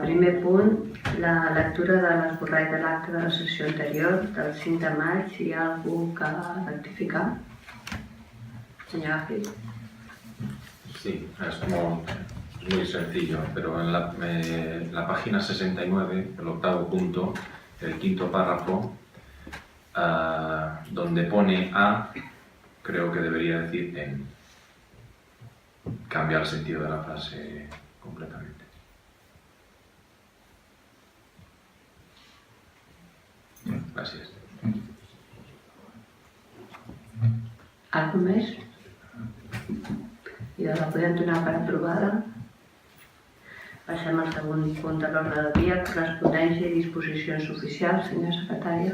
Primer punt, la lectura de l'esborrall de l'acte de la sessió anterior, del 5 de maig. Hi ha algú que rectificar? Senyor Ágil. Sí, es muy sencillo, pero en la página 69, el octavo punto, el quinto párrafo, donde pone A, creo que debería decir en. Cambiar el sentido de la frase completamente. Gràcies. Algú més? I la podem donar per aprovada. Passem al segon punt de l'ordre del dia, correspondència i disposicions oficials, senyora secretària.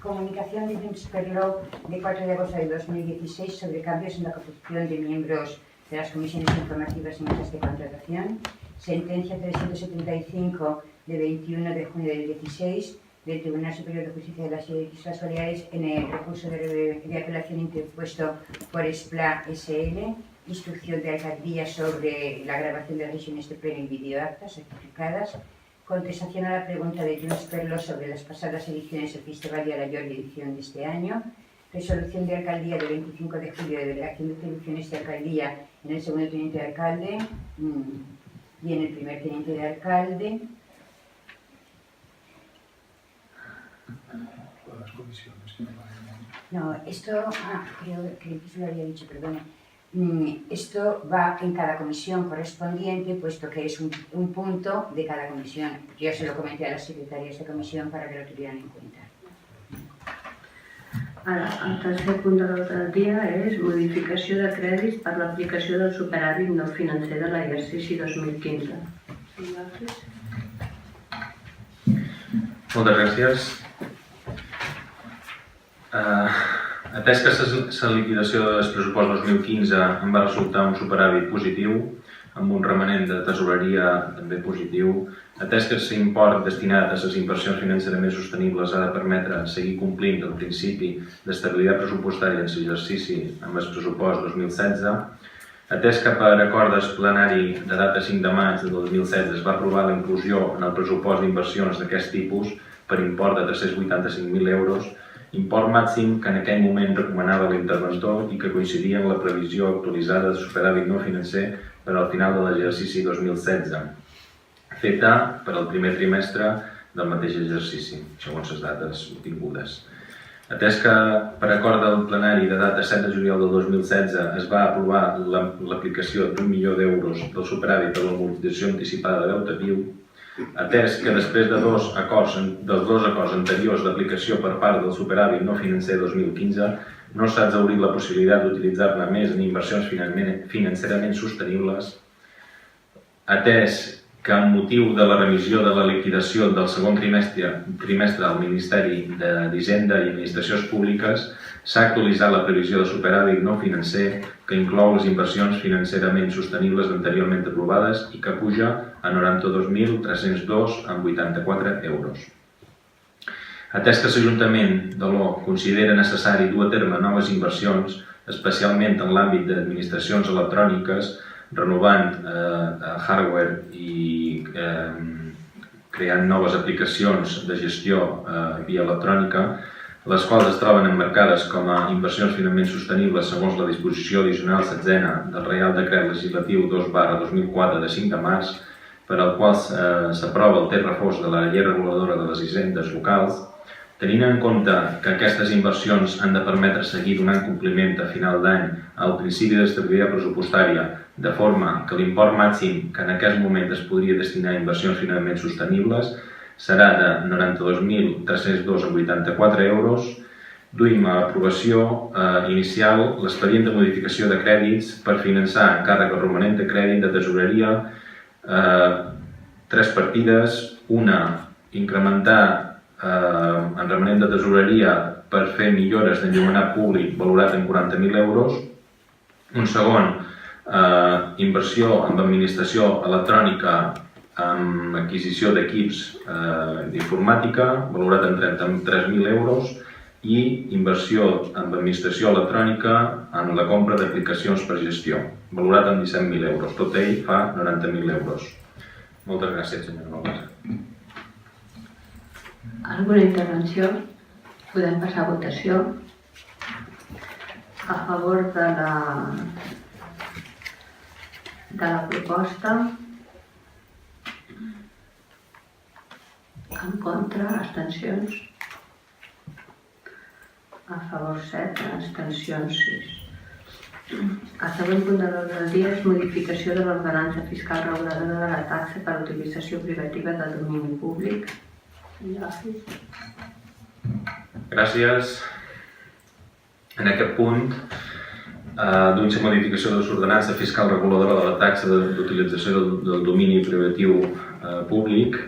Comunicación de Perlo de 4 de agosto de 2016 sobre cambios en la composición de miembros de las comisiones informativas y mesas de contratación. Sentencia 375 de 21 de junio del 16 del Tribunal Superior de Justicia de las Islas Baleares en el recurso de apelación interpuesto por SPLA SL, instrucción de alcaldía sobre la grabación de las sesiones de pleno y videoactas certificadas, contestación a la pregunta de Junts Perlo sobre las pasadas ediciones del Festival de Alaior y edición de este año, resolución de alcaldía del 25 de julio de delegación de atribuciones de alcaldía en el segundo teniente de alcalde y en el primer teniente de alcalde. Las comisiones que No, esto, creo que se lo había dicho, perdone. Esto va en cada comisión correspondiente, puesto que es un punto de cada comisión. Yo se lo comenté a las secretarias de comisión para que lo tuvieran en cuenta. Ara, el tercer punt de l'ordre del dia és modificació de crèdits per l'aplicació del superàvit no financer de l'exercici 2015. Moltes gràcies. Atès que la liquidació del pressupost 2015 en va resultar un superàvit positiu, amb un remanent de tesoreria també positiu, atès que l'import destinat a les inversions financerament sostenibles ha de permetre seguir complint el principi d'estabilitat pressupostària en l'exercici amb el pressupost 2016, atès que per acord del plenari de data 5 de maig de 2016 es va aprovar la inclusió en el pressupost d'inversions d'aquest tipus per import de 385.000 euros, import màxim que en aquell moment recomanava l'interventor i que coincidia amb la previsió actualitzada de superàvit no financer per al final de l'exercici 2016, feta per al primer trimestre del mateix exercici, segons les dates obtingudes. Atès que per acord del plenari de data 7 de juliol del 2016 es va aprovar l'aplicació d'1 milió d'euros del superàvit per l'amortització anticipada de deute viu, atès que després dels dos acords anteriors d'aplicació per part del superàvit no financer 2015 no s'ha exhaurit la possibilitat d'utilitzar-ne més en inversions financerament sostenibles, atès que amb motiu de la remissió de la liquidació del segon trimestre del Ministeri d'Hisenda i Administracions Públiques s'ha actualitzat la previsió de superàvit no financer que inclou les inversions financerament sostenibles anteriorment aprovades i que puja a 92.302,84 euros. Atès que l'Ajuntament d'Aló considera necessari dur a terme noves inversions, especialment en l'àmbit d'administracions electròniques, renovant hardware i creant noves aplicacions de gestió via electrònica, les quals es troben emmarcades com a inversions finalment sostenibles segons la disposició addicional 16 del Reial Decret Legislatiu 2/2004 de 5 de març, per al qual s'aprova el text refós de la llei reguladora de les hisendes locals, tenint en compte que aquestes inversions han de permetre seguir donant compliment a final d'any al principi d'estabilitat pressupostària, de forma que l'import màxim que en aquest moment es podria destinar a inversions finalment sostenibles serà de 92.302,84 euros, duim a l'aprovació inicial l'expedient de modificació de crèdits per finançar encàrrec romanent de crèdit de tesoreria, tres partides, una, incrementar en remanent de tesoreria per fer millores d'enllumenat públic valorat en 40.000 euros, un segon, inversió en administració electrònica amb adquisició d'equips d'informàtica valorat en 33.000 euros i inversió en administració electrònica en la compra d'aplicacions per gestió, valorat en 17.000 euros. Tot ell fa 90.000 euros. Moltes gràcies, senyora Balbasa. Alguna intervenció? Podem passar a votació. A favor de la proposta. En contra, abstencions. A favor 7, abstencions 6. El següent punt de l'ordre del dia és modificació de l'ordenança fiscal reguladora de la taxa per a utilització privativa del domini públic. Gràcies. En aquest punt, doncs la modificació de l'ordenança fiscal reguladora de la taxa d'utilització del domini privatiu públic,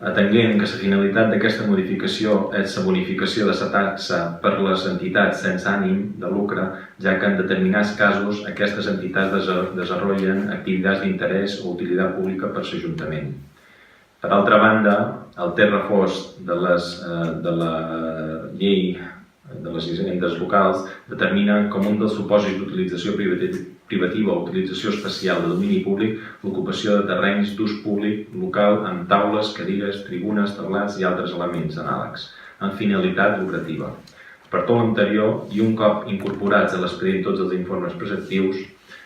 atenent que la finalitat d'aquesta modificació és la bonificació de la taxa per les entitats sense ànim de lucre, ja que en determinats casos aquestes entitats desenvolupen activitats d'interès o utilitat pública per l'Ajuntament. Per altra banda, el text refós de la llei de les hisendes locals determina com un dels supòsits d'utilització privativa o utilització especial de domini públic l'ocupació de terrenys d'ús públic local amb taules, cadires, tribunes, taulats i altres elements anàlegs, amb finalitat lucrativa. Per tot l'anterior, i un cop incorporats a l'expedient tots els informes preceptius,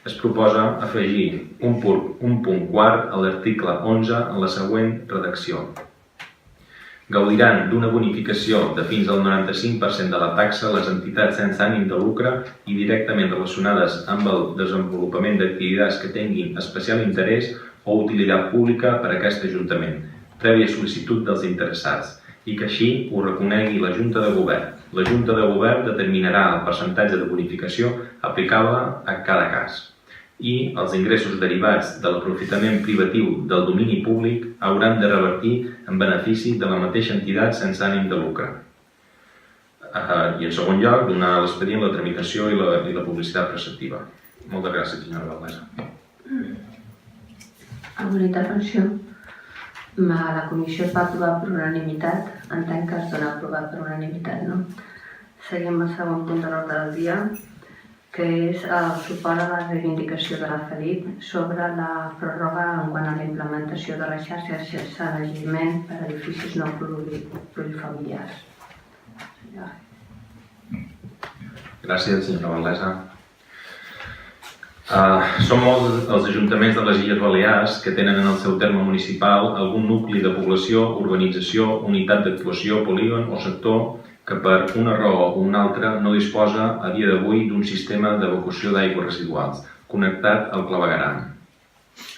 es proposa afegir un punt quart a l'article 11 en la següent redacció. Gaudiran d'una bonificació de fins al 95% de la taxa les entitats sense ànim de lucre i directament relacionades amb el desenvolupament d'activitats que tinguin especial interès o utilitat pública per a aquest Ajuntament, prèvia sol·licitud dels interessats, i que així ho reconegui la Junta de Govern. La Junta de Govern determinarà el percentatge de bonificació aplicable a cada cas. I els ingressos derivats de l'aprofitament privatiu del domini públic hauran de revertir en benefici de la mateixa entitat sense ànim de lucre. I en segon lloc, donar a l'expedient la tramitació i la publicitat preceptiva. Moltes gràcies, senyora Balbasa. Alguna intervenció? La comissió es va aprovar per unanimitat. Entenc que es dona aprovat per unanimitat, no? Seguim el segon punt de l'ordre del dia, que és el suport a la reivindicació de la Felip sobre la pròrroga en quant a la implementació de la xarxa de sanejament per a edificis no plurifamiliars. Gràcies, senyora Balbasa. Són molts els ajuntaments de les Illes Balears que tenen en el seu terme municipal algun nucli de població, urbanització, unitat d'actuació, polígon o sector que per una raó o una altra no disposa a dia d'avui d'un sistema d'evacuació d'aigües residuals connectat al clavegueram.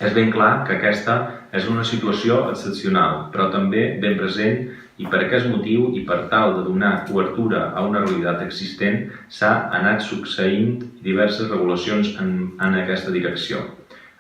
És ben clar que aquesta és una situació excepcional, però també ben present, i per aquest motiu i per tal de donar cobertura a una realitat existent s'ha anat succeint diverses regulacions en aquesta direcció.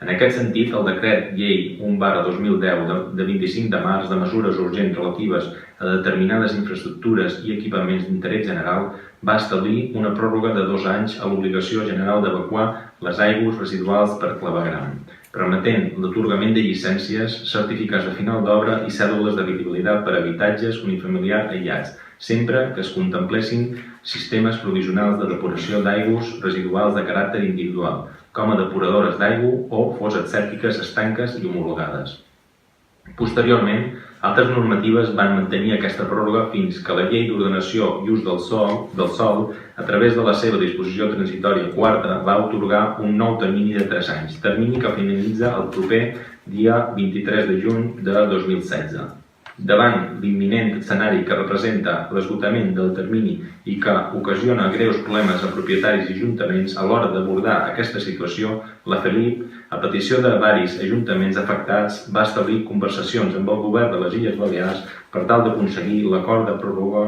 En aquest sentit, el decret llei 1/2010 de 25 de març de mesures urgents relatives a determinades infraestructures i equipaments d'interès general va establir una pròrroga de 2 anys a l'obligació general d'evacuar les aigües residuals per clavegueram, permetent l'atorgament de llicències, certificats de final d'obra i cèdules d'habitabilitat per a habitatges unifamiliars aïllats, sempre que es contemplessin sistemes provisionals de depuració d'aigües residuals de caràcter individual, com a depuradores d'aigua o fosses sèptiques estanques i homologades. Posteriorment, altres normatives van mantenir aquesta pròrroga fins que la Llei d'Ordenació i Ús del Sòl, a través de la seva disposició transitòria quarta, va atorgar un nou termini de 3 anys, termini que finalitza el proper dia 23 de juny de 2016. Davant l'imminent escenari que representa l'esgotament del termini i que ocasiona greus problemes a propietaris i ajuntaments a l'hora d'abordar aquesta situació, la Felip, a petició de varis ajuntaments afectats, va establir conversacions amb el govern de les Illes Balears per tal d'aconseguir l'acord de pròrroga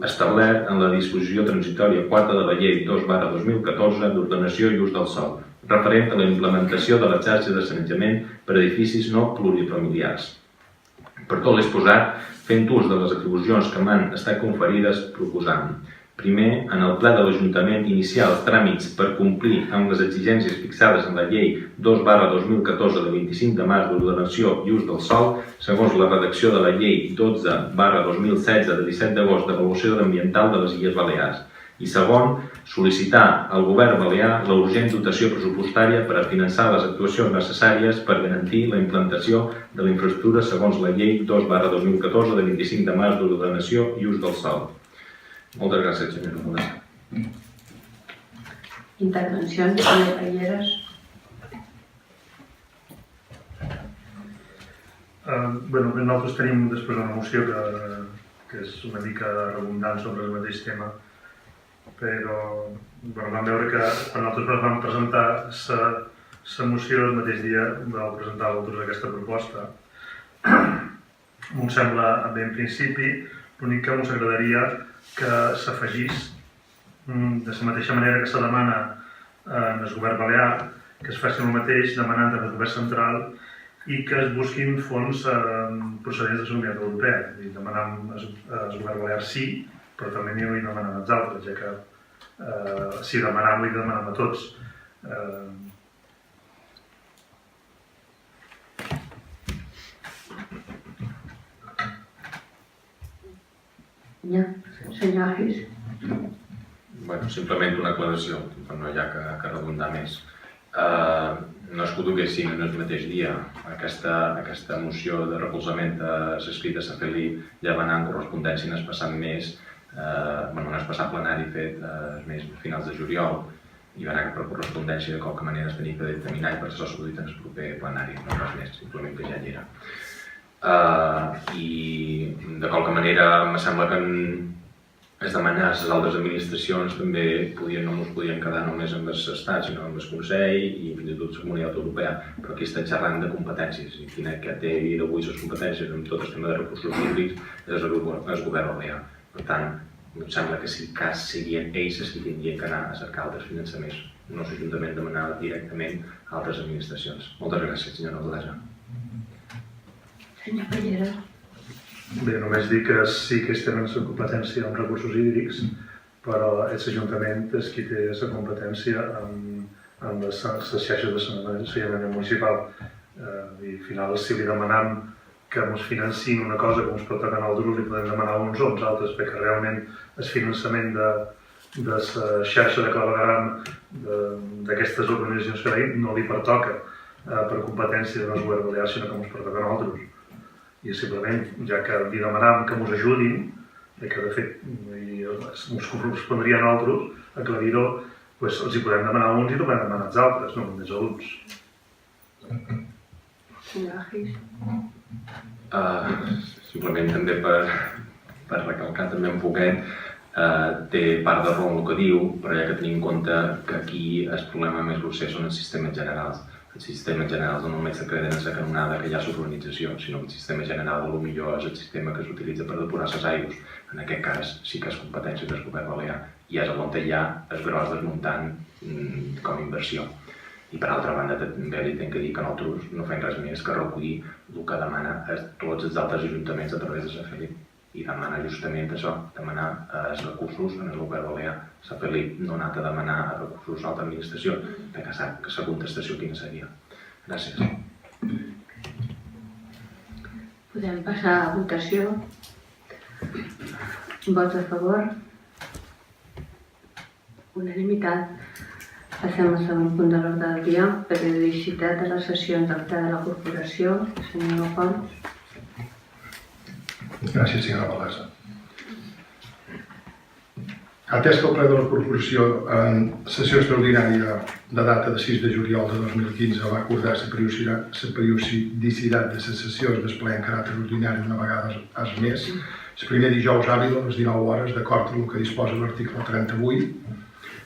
establert en la disposició transitòria quarta de la Llei 2/2014 d'Ordenació i Ús del Sòl, referent a la implementació de la xarxa de sanejament per a edificis no plurifamiliars. Per tot l'exposat, fent ús de les atribucions que m'han estat conferides, proposam Primer, en el ple de l'Ajuntament iniciar els tràmits per complir amb les exigències fixades en la Llei 2/2014 de 25 de març d'ordenació i ús del sòl, segons la redacció de la Llei 12/2016 de 17 d'agost d'avaluació ambiental de les Illes Balears. I segon, sol·licitar al Govern balear la urgent dotació pressupostària per a finançar les actuacions necessàries per garantir la implantació de la infraestructura segons la Llei 2/2014 de 25 de març d'ordenació i ús del sòl. Moltes gràcies, senyora Modesta. Intervencions, senyor Palleres. Nosaltres tenim després una moció que és una mica redundant sobre el mateix tema, però vam veure que quan nosaltres vam presentar la moció el mateix dia vau presentar vosaltres aquesta proposta. M'ho sembla bé en principi, l'únic que ens agradaria que s'afegís de la mateixa manera que se demana en el govern balear, que es faci el mateix demanant al govern central i que es busquin fons procedents de la Unió Europea. Demanant al govern balear sí, però també n'hi demanem als altres, ja que si demanem li demanem a tots. Ja, senyor Agis. Simplement una aclaració, no hi ha que redundar més. No és que ho duguessin en el mateix dia. Aquesta moció de recolzament a l'escrit de Safeli ja va anar en correspondència en el passat mes, en el passat plenari fet el mes finals de juliol, i va anar per correspondència de qualque manera es tenia que dictaminar i per això s'ha produït en el proper plenari, no res més, simplement que ja hi era. I de qualque manera em sembla que es demanar a les altres administracions també no ens podien quedar només amb l'Estat, sinó amb el Consell i fins i tot la Comunitat Europea, però aquí estem xerrant de competències i quina que té avui les competències amb tot el tema de recursos hídrics és el govern balear. Per tant, em sembla que si cas serien ells els que tindrien que anar a cercar altres finançaments, no l'Ajuntament demanar directament a altres administracions. Moltes gràcies, senyora alcaldessa. Senyor Palleres. Bé, només dir que sí que estem en la competència amb recursos hídrics, però l'Ajuntament és qui té la competència amb les xarxes de saneament municipal. I al final, si li demanem que ens financin una cosa que ens pot tocar a nosaltres, li podem demanar uns o uns altres, perquè realment el finançament de la xarxa de clavegaram d'aquestes organitzacions no li pertoca per competència del govern balear, sinó que ens pertoca a nosaltres. I simplement, ja que li demanam que ens ajudin, que de fet ens correspondria a nosaltres aclarir-ho, els hi podem demanar uns i podem demanar els altres, no només a uns. Senyor Agis. Simplement també per recalcar també un poquet, té part de raó en el que diu, però hi ha que tenir en compte que aquí el problema més grosser són els sistemes generals. El sistema general no només se queda en la canonada que hi ha l'urbanització, sinó que el sistema general potser és el sistema que s'utilitza per depurar les aigües. En aquest cas sí que és competència del govern balear i és on hi ha el gros desmuntant com a inversió. I per altra banda també li tinc que dir que nosaltres no fem res més que recollir el que demana tots els altres ajuntaments a través de Safeli. I demana justament això, demanar els recursos en el govern balear. Safeli no ha anat a demanar recursos a l'altra administració, perquè sap que la contestació quina seria. Gràcies. Podem passar a votació. Vots a favor? Unanimitat. Passem al següent punt de l'ordre del dia, periodicitat de les sessions del ple de la corporació. Senyor Pons. Gràcies, senyora Balasa. Atès que el ple de la corporació en sessió extraordinària de data de 6 de juliol de 2015 va acordar la periodicitat de les sessions del ple en caràcter ordinari una vegada al mes, el primer dijous hàbil a les 19 hores, d'acord amb el que disposa l'article 38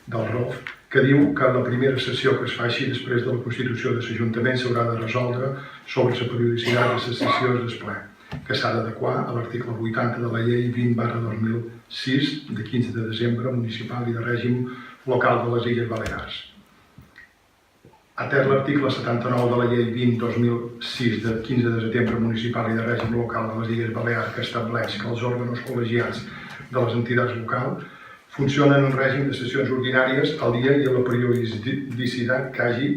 del ROF, que diu que la primera sessió que es faci després de la constitució de l'Ajuntament s'haurà de resoldre sobre la periodicitat de les sessions del ple, que s'ha d'adequar a l'article 80 de la llei 20/2006 de 15 de desembre municipal i de règim local de les Illes Balears. Atès l'article 79 de la llei 20/2006 de 15 de setembre municipal i de règim local de les Illes Balears, que estableix que els òrgans col·legiats de les entitats locals funcionen en règim de sessions ordinàries al dia i a la periodicitat que hagi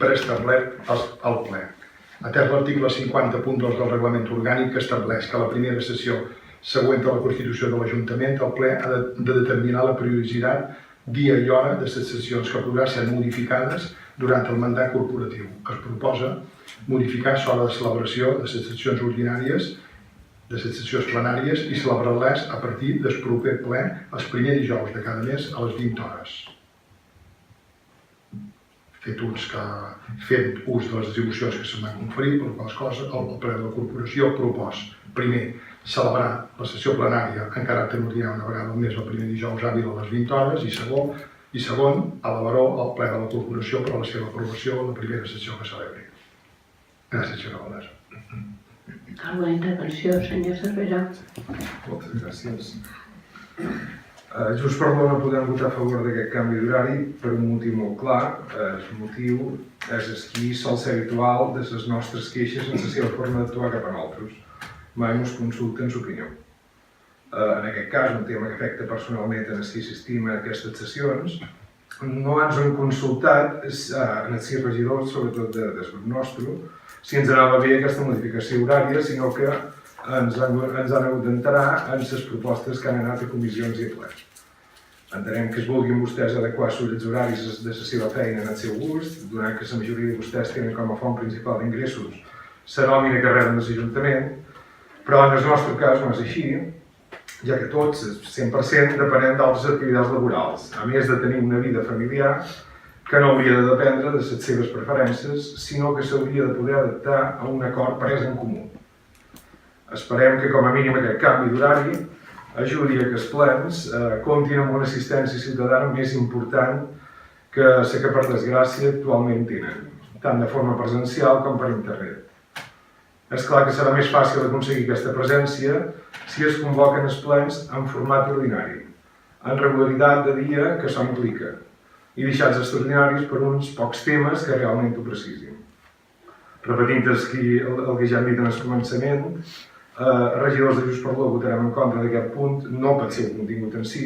preestablert el ple. Atès l'article 50.2 del reglament orgànic que estableix que la primera sessió següent a la Constitució de l'Ajuntament, el ple ha de determinar la periodicitat, dia i hora de les sessions que podran ser modificades durant el mandat corporatiu. Es proposa modificar l'hora de celebració de les sessions ordinàries, de les sessions plenàries i celebrar-les a partir del proper ple els primers dijous de cada mes a les 20 hores. Fet ús de les atribucions que se m'han conferit, per quals coses el ple de la corporació proposa, primer, celebrar la sessió plenària en caràcter ordinari una vegada al mes el primer dijous hàbil a les 20 hores i segon, elevar-ho al ple de la corporació per a la seva aprovació a la primera sessió que celebri. Gràcies, senyor alcaldessa. Alguna intervenció, senyor Cervera? Moltes gràcies. Junts per no podem votar a favor d'aquest canvi d'horari per un motiu molt clar. El motiu és que sol ser habitual de les nostres queixes en la seva forma d'actuar cap a nosaltres. Mai ens consulten l'opinió. En aquest cas, un tema que afecta personalment en els que assistim a aquestes sessions, no ens han consultat en els 6 regidors, sobretot del grup nostre, si ens anava bé aquesta modificació horària, sinó que ens han hagut d'enterar en les propostes que han anat a comissions i a ple. Entenem que es vulguin vostès adequar els horaris de la seva feina en el seu gust, donant que la majoria de vostès tenen com a font principal d'ingressos la nòmina que reben de l'Ajuntament, però en el nostre cas no és així, ja que tots, 100%, depenem d'altres activitats laborals, a més de tenir una vida familiar que no hauria de dependre de les seves preferències, sinó que s'hauria de poder adaptar a un acord pres en comú. Esperem que, com a mínim, aquest canvi d'horari ajudi a que els plens comptin amb una assistència ciutadana més important que la que, per desgràcia, actualment tenen, tant de forma presencial com per internet. És clar que serà més fàcil aconseguir aquesta presència si es convoquen els plens en format ordinari, en regularitat de dia que això implica, i deixats extraordinaris per uns pocs temes que realment ho precisin. Repetint el que ja hem dit en el començament, regidors de Junts per l'U votarem en contra d'aquest punt, no pel seu contingut en si,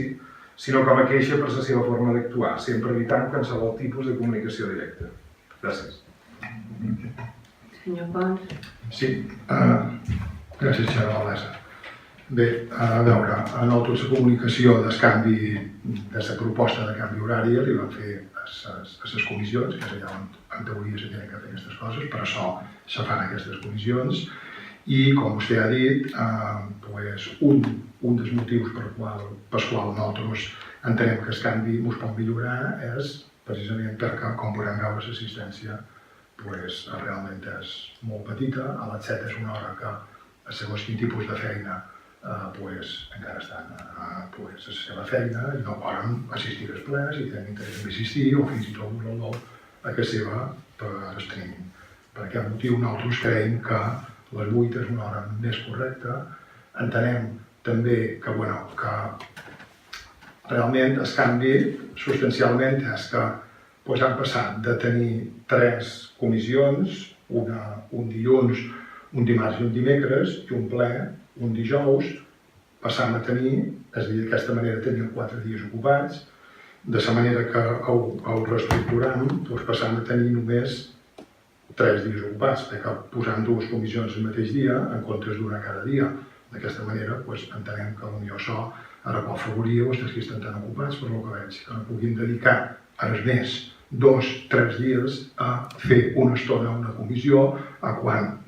sinó com a queixa per la seva forma d'actuar, sempre evitant qualsevol tipus de comunicació directa. Gràcies. Senyor Pons? Sí, gràcies, senyora alcaldessa. Bé, a veure, en la comunicació del canvi, de la proposta de canvi horari, li van fer a les comissions, que és allà on en teoria se tenen que fer aquestes coses, per això se fan aquestes comissions, i com vostè ha dit, un dels motius per qual nosaltres entenem que el canvi ens pot millorar és precisament perquè, com podem veure, l'assistència realment és molt petita. A les 7 és una hora que, segons quin tipus de feina, encara estan a la seva feina i no poden assistir als plens i tenen interès en assistir o fins i tot voler a casa seva per streaming. Per aquest motiu nosaltres creiem que les 8 és una hora més correcta. Entenem també que realment el canvi substancialment és que han passat de tenir 3 comissions, un dilluns, un dimarts i un dimecres, i un ple, un dijous, passant a tenir, és a dir, d'aquesta manera teníem 4 dies ocupats, de la manera que ho reestructuram, passant a tenir només 3 dies ocupats, perquè posant 2 comissions el mateix dia, en comptes d'una cada dia. D'aquesta manera, entenem que potser això ara pot afavorir els que estan tan ocupats, per el que veig, que no puguin dedicar als més 2-3 dies a fer una estona a una comissió, a quan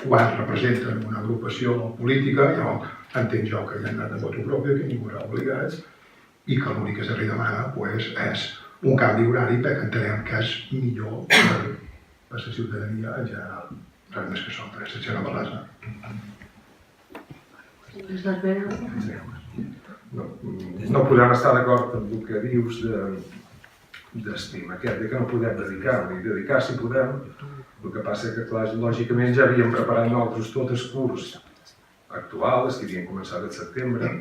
representen una agrupació política, llavors entenc jo que hi ha anat de voto propi, que ningú era obligats, i que l'únic que se li demana és un canvi horari perquè entenem que és millor per la ciutadania en general. Res més que això, senyora Balasa. Senyor Cervera? No podem estar d'acord amb el que dius d'estima aquest, que no podem dedicar si podem. El que passa que, clar, lògicament ja havíem preparat nosaltres tot el curs actual, els que havien començat al setembre,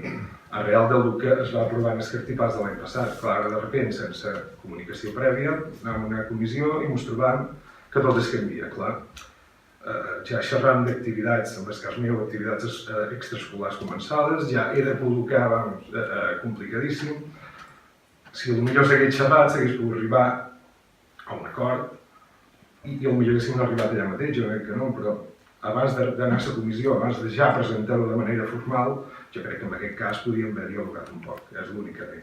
arrel del que es va aprovar en els cartipats de l'any passat. Clar, de repente, sense comunicació prèvia, anàvem a una comissió i ens trobàvem que tot es canvia, clar. ja xerrant d'activitats, en el cas meu, activitats extraescolars començades, ja era col·locar, complicadíssim. Si potser s'hagués xerrat, s'hagués pogut arribar a un acord, i potser haguéssim arribat allà mateix, jo crec que no, però abans d'anar a la comissió, abans de ja presentar-ho de manera formal, jo crec que en aquest cas podíem haver dialogat un poc, és l'únic que té.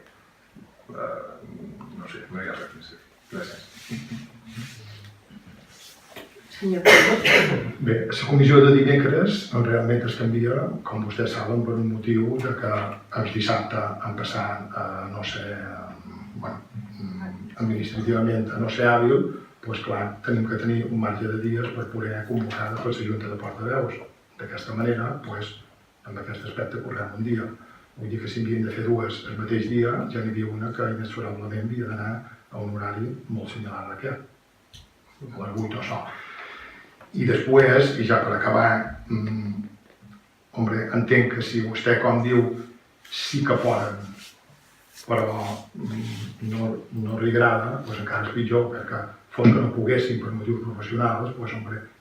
No sé, no hi ha res més. Gràcies. Senyor Pérez. Bé, la comissió de dimecres realment es canvia, com vostès saben, per un motiu de que el dissabte han passat a no ser, administrativament a no ser hàbil, doncs clar, tenim que tenir un marge de dies per poder convocar per la Junta de Portaveus. D'aquesta manera, doncs, amb aquest aspecte correm un dia. Vull dir que si havien de fer dues el mateix dia, ja n'hi havia una que inexorablement havia d'anar a un horari molt similar a aquest, a les 8 o so. I després, i ja per acabar, entenc que si vostè, com diu, sí que poden, però no li agrada, doncs encara és pitjor, perquè fos que no poguessin per motius professionals, doncs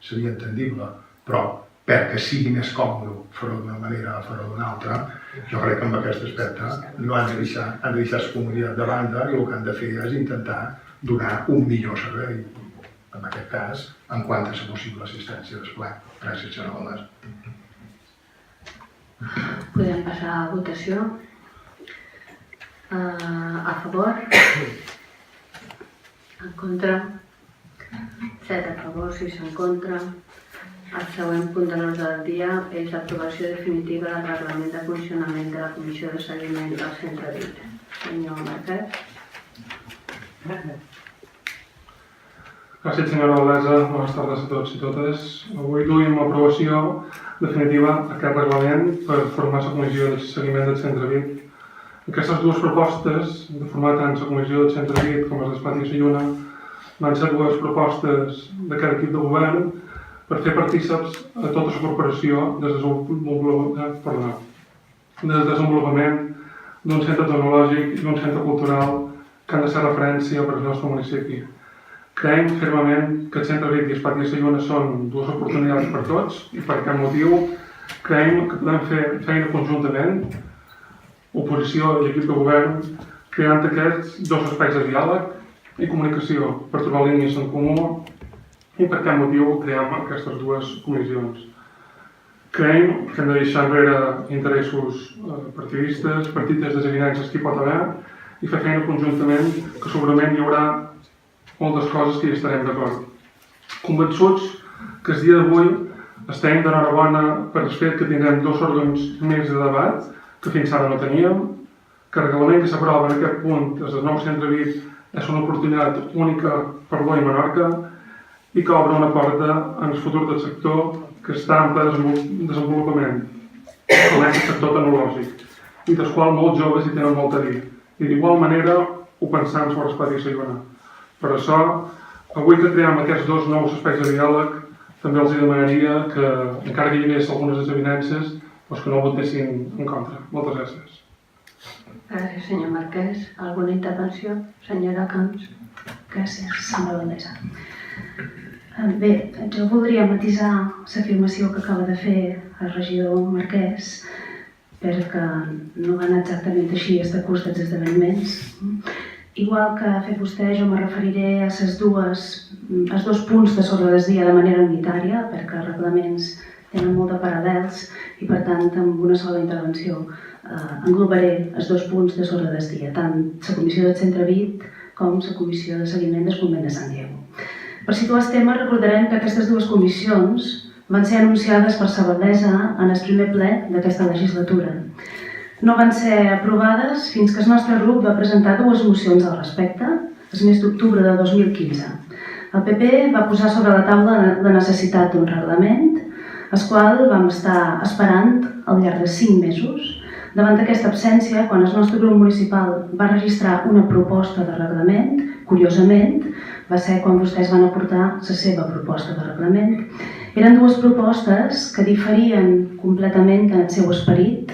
seria entendible, però perquè sigui més còmode fer-ho d'una manera o fer-ho d'una altra, jo crec que amb aquest aspecte no han de deixar la comunitat de banda i el que han de fer és intentar donar un millor servei, en aquest cas, en quant a la possible assistència del ple. Gràcies, senyor Valdés. Podem passar a votació. A favor? En contra? 7 a favor, 6 en contra. El següent punt de l'ordre del dia és l'aprovació definitiva del reglament de funcionament de la Comissió de Seguiment del Centre Vic. Senyor Marquès. Gràcies, senyora Valdesa. Bones tardes a tots i totes. Avui duim l'aprovació definitiva d'aquest reglament per formar la Comissió de Seguiment del Centre Vic. Aquestes dues propostes, de formar tant la Comissió del Centre Vic com el d'Espati i Lluna, van ser dues propostes d'aquest equip de govern per fer partíceps a tota la corporació des del desenvolupament d'un centre tecnològic i d'un centre cultural que han de ser referència per al nostre municipi. Creiem fermament que el Centre Vic i Espati i Lluna són dues oportunitats per tots i per aquest motiu creiem que podem fer feina conjuntament, oposició i equip de govern, creant aquests dos espais de diàleg i comunicació per trobar línies en comú i per aquest motiu creem aquestes dues comissions. Creiem que hem de deixar enrere interessos partidistes, petites desavinences que hi pot haver i fer feina conjuntament, que segurament hi haurà moltes coses que hi estarem d'acord. Convençuts que el dia d'avui estem d'enhorabona per el fet que tindrem dos òrgans més de debat que fins ara no teníem, que el reglament que s'aprova en aquest punt des del nou Centre Vic és una oportunitat única per l'Oi Menorca i que obre una porta en el futur del sector que està en ple desenvolupament, com és el sector tecnològic, i del qual molts joves hi tenen molt a dir. I d'igual manera ho pensam sobre Espati i Lluna. Per això, avui que creem aquests dos nous espais de diàleg, també els demanaria que, encara que hi hagués algunes desavinences, doncs que no votessin en contra. Moltes gràcies. Gràcies, senyor Marquès. Alguna intervenció? Senyora Camps. Gràcies, senyora Valdesa. Bé, jo voldria matisar l'afirmació que acaba de fer el regidor Marquès, perquè no va anar exactament així el curs dels esdeveniments. Igual que ha fet vostè, jo me referiré a els dos punts de sobre del dia de manera unitària, perquè els reglaments tenen molt de paral·lels i, per tant, amb una sola intervenció englobaré els dos punts de sobre del dia, tant la Comissió del Centre Vic com la Comissió de Seguiment del Convent de Sant Diego. Per situar el tema, recordarem que aquestes dues comissions van ser anunciades per la Valdesa en el primer ple d'aquesta legislatura. No van ser aprovades fins que el nostre grup va presentar dues mocions al respecte, el mes d'octubre de 2015. El PP va posar sobre la taula la necessitat d'un reglament, el qual vam estar esperant al llarg de 5 mesos. Davant d'aquesta absència, quan el nostre grup municipal va registrar una proposta de reglament, curiosament, va ser quan vostès van aportar la seva proposta de reglament. Eren dues propostes que diferien completament en el seu esperit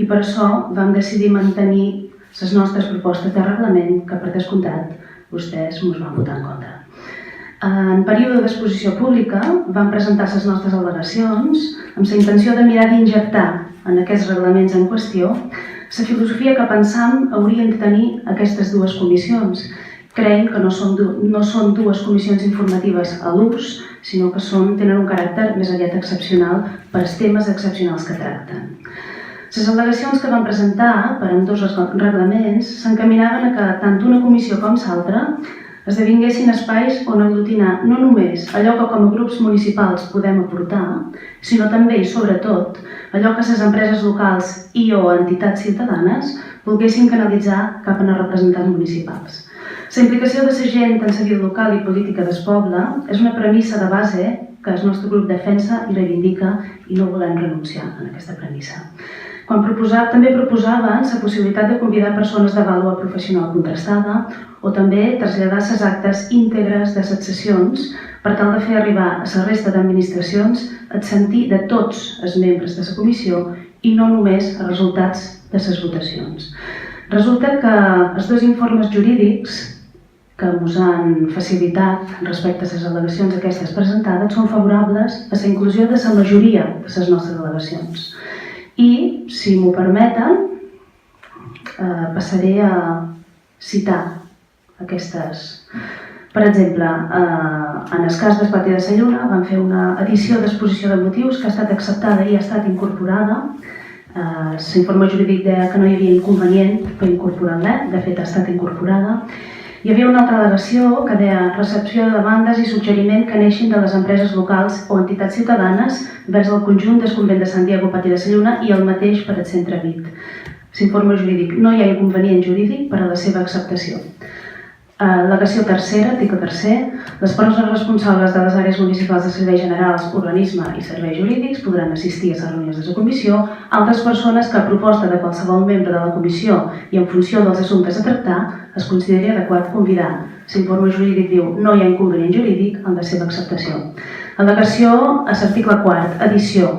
i per això vam decidir mantenir les nostres propostes de reglament que, per descomptat, vostès ens van votar en contra. En període d'exposició pública vam presentar les nostres al·legacions amb la intenció de mirar d'injectar en aquests reglaments en qüestió la filosofia que pensam haurien de tenir aquestes dues comissions. Creiem que no són dues comissions informatives a l'ús, sinó que tenen un caràcter més aviat excepcional per als temes excepcionals que tracten. Les al·legacions que vam presentar per ambdós reglaments s'encaminaven a que tant una comissió com l'altra esdevinguessin espais on aglutinar no només allò que com a grups municipals podem aportar, sinó també i sobretot allò que les empreses locals i o entitats ciutadanes volguessin canalitzar cap a les representants municipals. La implicació de la gent en la vida local i política del poble és una premissa de base que el nostre grup defensa i reivindica i no volem renunciar a aquesta premissa. També proposaven la possibilitat de convidar persones de vàlua professional contrastada o també traslladar les actes íntegres de les sessions per tal de fer arribar a la resta d'administracions el sentir de tots els membres de la comissió i no només els resultats de les votacions. Resulta que els dos informes jurídics que ens han facilitat respecte a les al·legacions aquestes presentades són favorables a la inclusió de la majoria de les nostres al·legacions. I, si m'ho permeten, passaré a citar aquestes. Per exemple, en el cas d'Espati de la Lluna vam fer una edició d'exposició de motius que ha estat acceptada i ha estat incorporada. L'informe jurídic deia que no hi havia inconvenient per incorporar-la, de fet ha estat incorporada. Hi havia una altra al·legació que deia recepció de demandes i suggeriment que neixin de les empreses locals o entitats ciutadanes vers el conjunt del convent de Sant Diego Pati de la Lluna i el mateix per al centre VIT. L'informe jurídic no hi ha inconvenient jurídic per a la seva acceptació. Al·legació tercera, article tercer, les persones responsables de les àrees municipals de serveis generals, urbanisme i serveis jurídics podran assistir a les reunions de la comissió. Altres persones que a proposta de qualsevol membre de la comissió i en funció dels assumptes a tractar es consideri adequat convidar. L'informe jurídic diu no hi ha inconvenient jurídic en la seva acceptació. Al·legació a l'article quart, edició.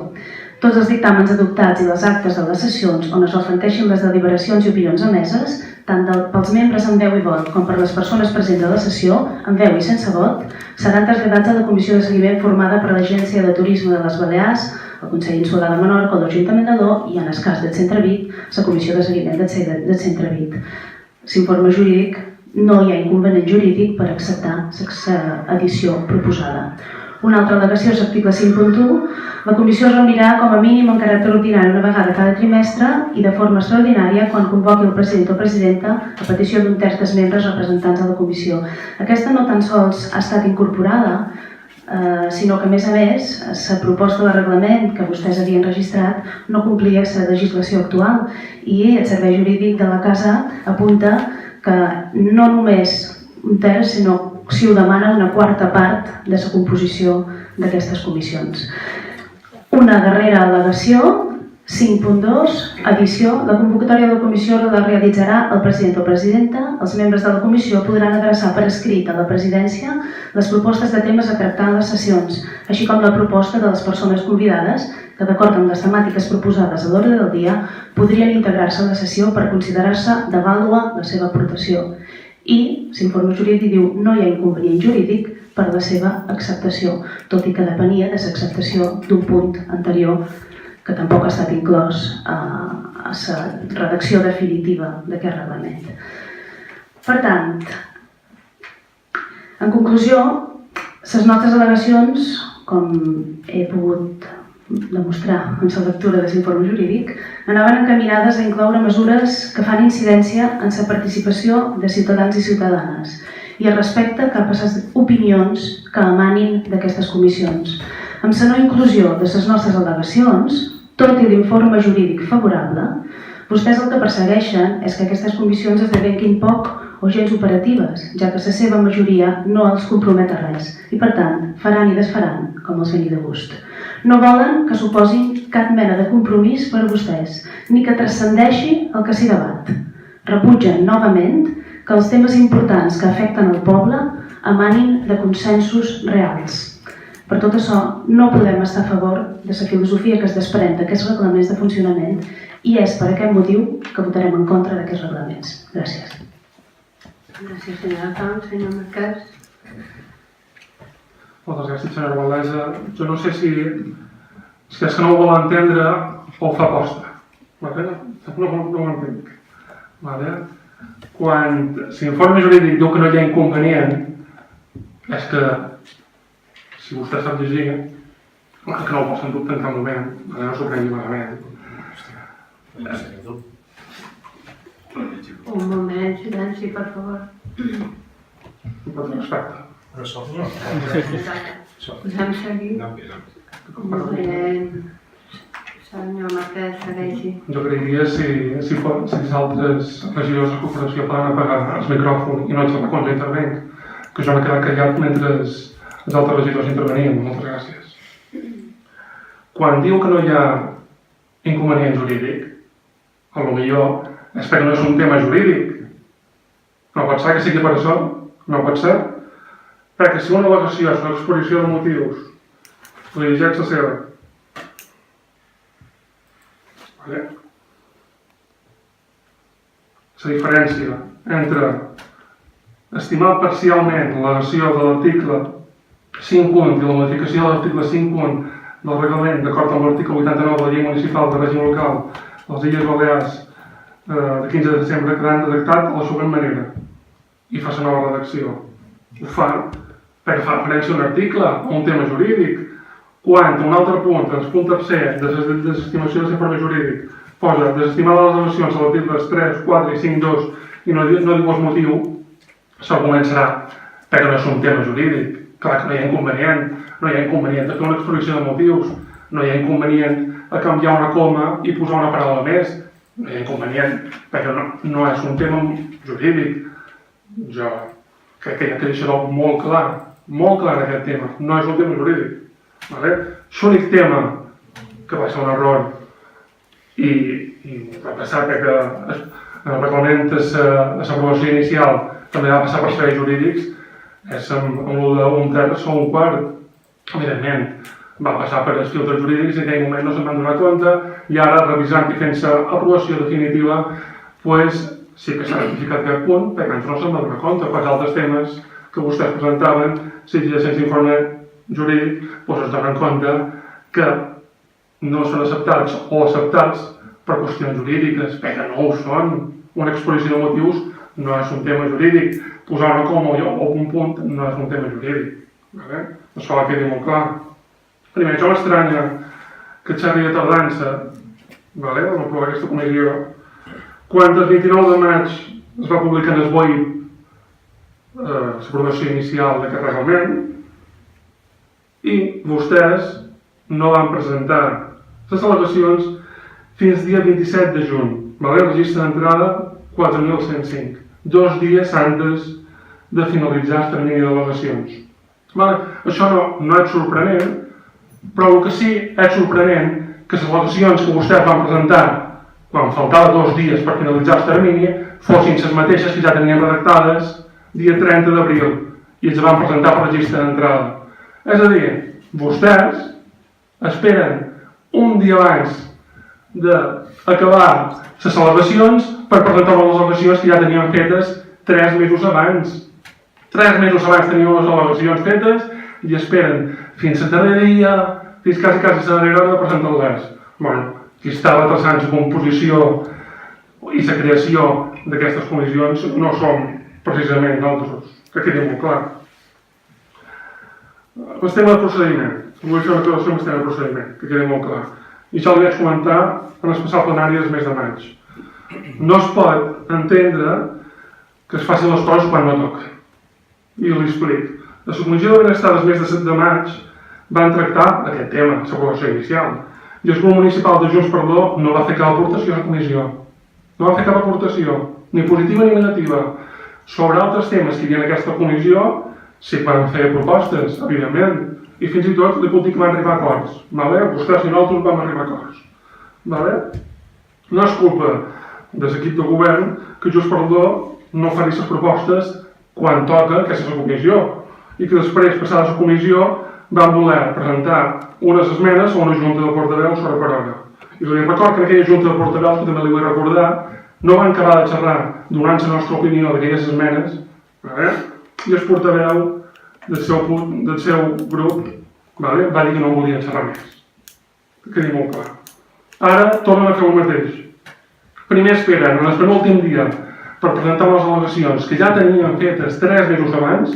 Tots els dictàmens adoptats i les actes de les sessions on es reflecteixin les deliberacions i opinions emeses, tant pels membres amb veu i vot com per les persones presents a la sessió, amb veu i sense vot, seran traslladats a la Comissió de Seguiment formada per l'Agència de Turisme de les Balears, el Consell Insular de Menorca o l'Ajuntament de l'O i, en el cas del Centre VIT, la Comissió de Seguiment del Centre VIT. L'informe jurídic no hi ha inconvenient jurídic per acceptar l'edició proposada. Una altra al·legació és l'article 5.1. La comissió es reunirà com a mínim en caràcter ordinari una vegada cada trimestre i de forma extraordinària quan convoqui el president o presidenta a petició d'un terç dels membres representants de la comissió. Aquesta no tan sols ha estat incorporada, sinó que, a més, la proposta de reglament que vostès havien registrat no complia la legislació actual i el servei jurídic de la Casa apunta que no només un terç, sinó si ho demana una quarta part de la composició d'aquestes comissions. Una darrera al·legació, 5.2, edició. La convocatòria de la comissió la realitzarà el president o presidenta. Els membres de la comissió podran adreçar per escrit a la presidència les propostes de temes a tractar en les sessions, així com la proposta de les persones convidades que, d'acord amb les temàtiques proposades a l'ordre del dia, podrien integrar-se a la sessió per considerar-se de vàlua la seva aportació. I l'informe jurídic diu no hi ha inconvenient jurídic per la seva acceptació, tot i que depenia de l'acceptació d'un punt anterior que tampoc ha estat inclòs a la redacció definitiva d'aquest reglament. Per tant, en conclusió, les nostres al·legacions, com he pogut demostrar en la lectura de l'informe jurídic, anaven encaminades a incloure mesures que fan incidència en la participació de ciutadans i ciutadanes i el respecte cap a les opinions que emanin d'aquestes comissions. Amb la no inclusió de les nostres al·legacions, tot i l'informe jurídic favorable, vostès el que persegueixen és que aquestes comissions esdevenguin poc o gens operatives, ja que la seva majoria no els compromet a res i, per tant, faran i desfaran com els vingui de gust. No volen que suposin cap mena de compromís per a vostès, ni que transcendeixi el que s'hi debat. Rebutgen novament que els temes importants que afecten el poble emanin de consensos reals. Per tot això, no podem estar a favor de la filosofia que es desprèn d'aquests reglaments de funcionament i és per aquest motiu que votarem en contra d'aquests reglaments. Gràcies. Gràcies, senyora Camps. Senyor Marquès. Moltes gràcies, senyora Valdesa. Jo no sé si és que no ho vol entendre o ho fa aposta. Vale? No ho entenc. Vale? Quan l'informe jurídic diu que no hi ha inconvenient, és que, si vostè sap llegir, que no ho posa en dubte en cap moment, no s'ho prengui malament. Un moment, silenci, per favor. Respecte. Podem seguir? Molt bé. Senyor Marquès, segueixi. Jo agrairia si els altres regidors de corporació poden apagar els micròfons i no xerrar quan jo intervenc, que jo m'he quedat callat mentre els altres regidors intervenien. Moltes gràcies. Quan diu que no hi ha inconvenient jurídic, potser és perquè no és un tema jurídic. No pot ser que sigui per això? No pot ser? Perquè si una al·legació és una exposició de motius, la llegeix la seva. La diferència entre estimar parcialment l'al·legació de l'article 5.1 i la modificació de l'article 5.1 del reglament d'acord amb l'article 89 de la llei municipal de règim local de les Illes Balears de 15 de desembre quedant redactat de la següent manera i fa la nova redacció. Ho fa perquè fa referència a un article, a un tema jurídic. Quan un altre punt, en el punt tercer de desestimació de l'informe jurídic, posa desestimar les al·legacions a l'articles 3, 4 i 5.2 i no diu el motiu, s'argument serà perquè no és un tema jurídic. Clar que no hi ha inconvenient. No hi ha inconvenient a fer una exposició de motius. No hi ha inconvenient a canviar una coma i posar una paraula més. No hi ha inconvenient perquè no és un tema jurídic. Jo crec que ja queda això molt clar aquest tema. No és un tema jurídic. L'únic tema que va ser un error i va passar perquè el reglament de l'aprovació inicial també va passar per serveis jurídics és amb un terç o un quart. Evidentment, va passar per els filtres jurídics i en aquell moment no se'n van donar compte i ara, revisant i fent-se aprovació definitiva, sí que s'ha rectificat aquest punt perquè no se'n va donar compte, perquè altres temes que vostès presentaven, si llegeixen l'informe jurídic, es donen compte que no són acceptats o acceptats per qüestions jurídiques, perquè no ho són. Una exposició de motius no és un tema jurídic. Posar una coma o un punt no és un tema jurídic. Això va quedar molt clar. Primer, això m'estranya que xerri de tardança amb aprovar aquesta comissió. Quan el 29 de maig es va publicar en el BOI l'aprovació inicial d'aquest reglament i vostès no van presentar les al·legacions fins dia 27 de juny. Registre d'entrada 4.105, 2 dies antes de finalitzar el termini d'al·legacions. Això no és sorprenent, però el que sí és sorprenent que les al·legacions que vostès van presentar quan faltava 2 dies per finalitzar el termini fossin les mateixes que ja tenien redactades dia 30 d'abril i ens van presentar per registre d'entrada. És a dir, vostès esperen un dia abans d'acabar les al·legacions per presentar les al·legacions que ja tenien fetes 3 mesos abans. 3 mesos abans tenien les al·legacions fetes i esperen fins al darrer dia, fins quasi a la darrera hora de presentar-les. Qui està retrasant la composició i la creació d'aquestes comissions no som precisament nosaltres, que quedi molt clar. El tema de procediment. Vull fer una aclaració amb el tema de procediment, que quedi molt clar. I això ho vaig comentar en l'especial plenari del mes de maig. No es pot entendre que es facin les coses quan no toca. I l'hi explico. La Comissió de Benestar del mes de maig van tractar aquest tema, l'aprovació inicial. I el grup municipal de Junts Perdó no va fer cap aportació a la comissió. No va fer cap aportació, ni positiva ni negativa. Sobre altres temes que hi havia en aquesta comissió, sí que van fer propostes, evidentment, i fins i tot li puc dir que van arribar a acords. Vostès i nosaltres vam arribar a acords. No és culpa de l'equip de govern que Junts Perdó no faci les propostes quan toca, que és la comissió, i que després, passada la comissió, van voler presentar unes esmenes a una junta de portaveus hora per hora. I li record que en aquella junta de portaveus, que també li vull recordar, no van acabar de xerrar donant la nostra opinió d'aquelles esmenes, i el portaveu del seu grup, vale? Va dir que no volien xerrar més. Que quedi molt clar. Ara tornen a fer el mateix. Primer esperen, en el penúltim dia, per presentar les al·legacions que ja tenien fetes 3 mesos abans.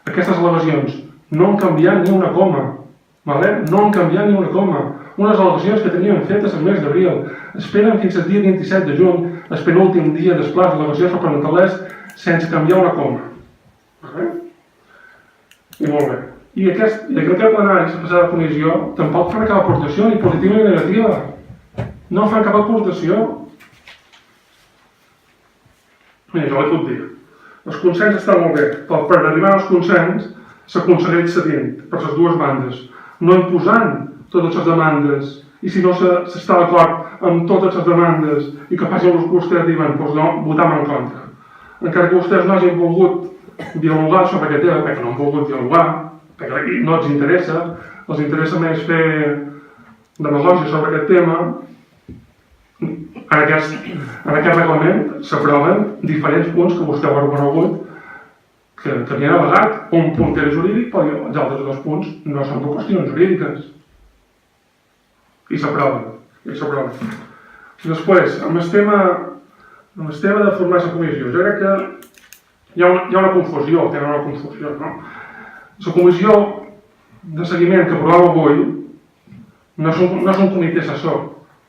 Aquestes al·legacions no han canviat ni una coma. Vale? No han canviat ni una coma. Unes al·legacions que tenien fetes el mes d'abril. Esperen fins al dia 27 de juny, el penúltim dia després de al·legacions per presentar-les sense canviar una coma. Vale? I molt bé. I aquest plenari, la passada comissió, tampoc fan cap aportació, ni positiva ni negativa. No fan cap aportació. Mira, jo li puc dir. Els consens estan molt bé, però per arribar als consens s'aconsegueix cedint per les dues bandes, no imposant totes les demandes, i si no s'està d'acord amb totes les demandes i que facin el que vostès diuen, doncs no, votam en contra. Encara que vostès no hagin volgut dialogar sobre aquest tema, perquè no han volgut dialogar, perquè no els interessa més fer demagògia sobre aquest tema, en aquest reglament s'aproven diferents punts que vostè ho ha reconegut que havien al·legat. Un punt era jurídic, però els altres 2 punts no són de qüestions jurídiques. I s'aproven. Després, amb el tema de formar la comissió, jo crec que hi ha una confusió, no? La comissió de seguiment que aprovem avui no és un comitè assessor.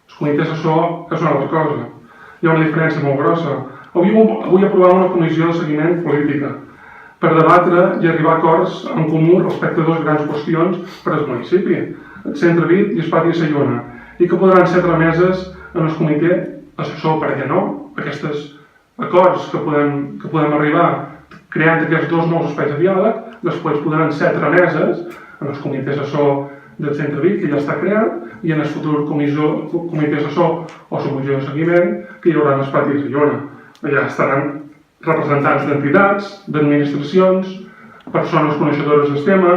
El comitè assessor és una altra cosa. Hi ha una diferència molt grossa. Avui aprovem una comissió de seguiment política per debatre i arribar a acords en comú respecte a 2 grans qüestions per al municipi, el Centre Vic i el Pati de Sayona, i que podran ser trameses en el comitè assessor, per què no? Aquests acords que podem arribar creant aquests 2 nous espais de diàleg, després podran ser trameses en el comitè assessor del Centre Vic, que ja està creat, i en el futur comitè assessor o comissió de seguiment que hi haurà en el Pati de Sayona. Allà estaran representants d'entitats, d'administracions, persones coneixedores del tema,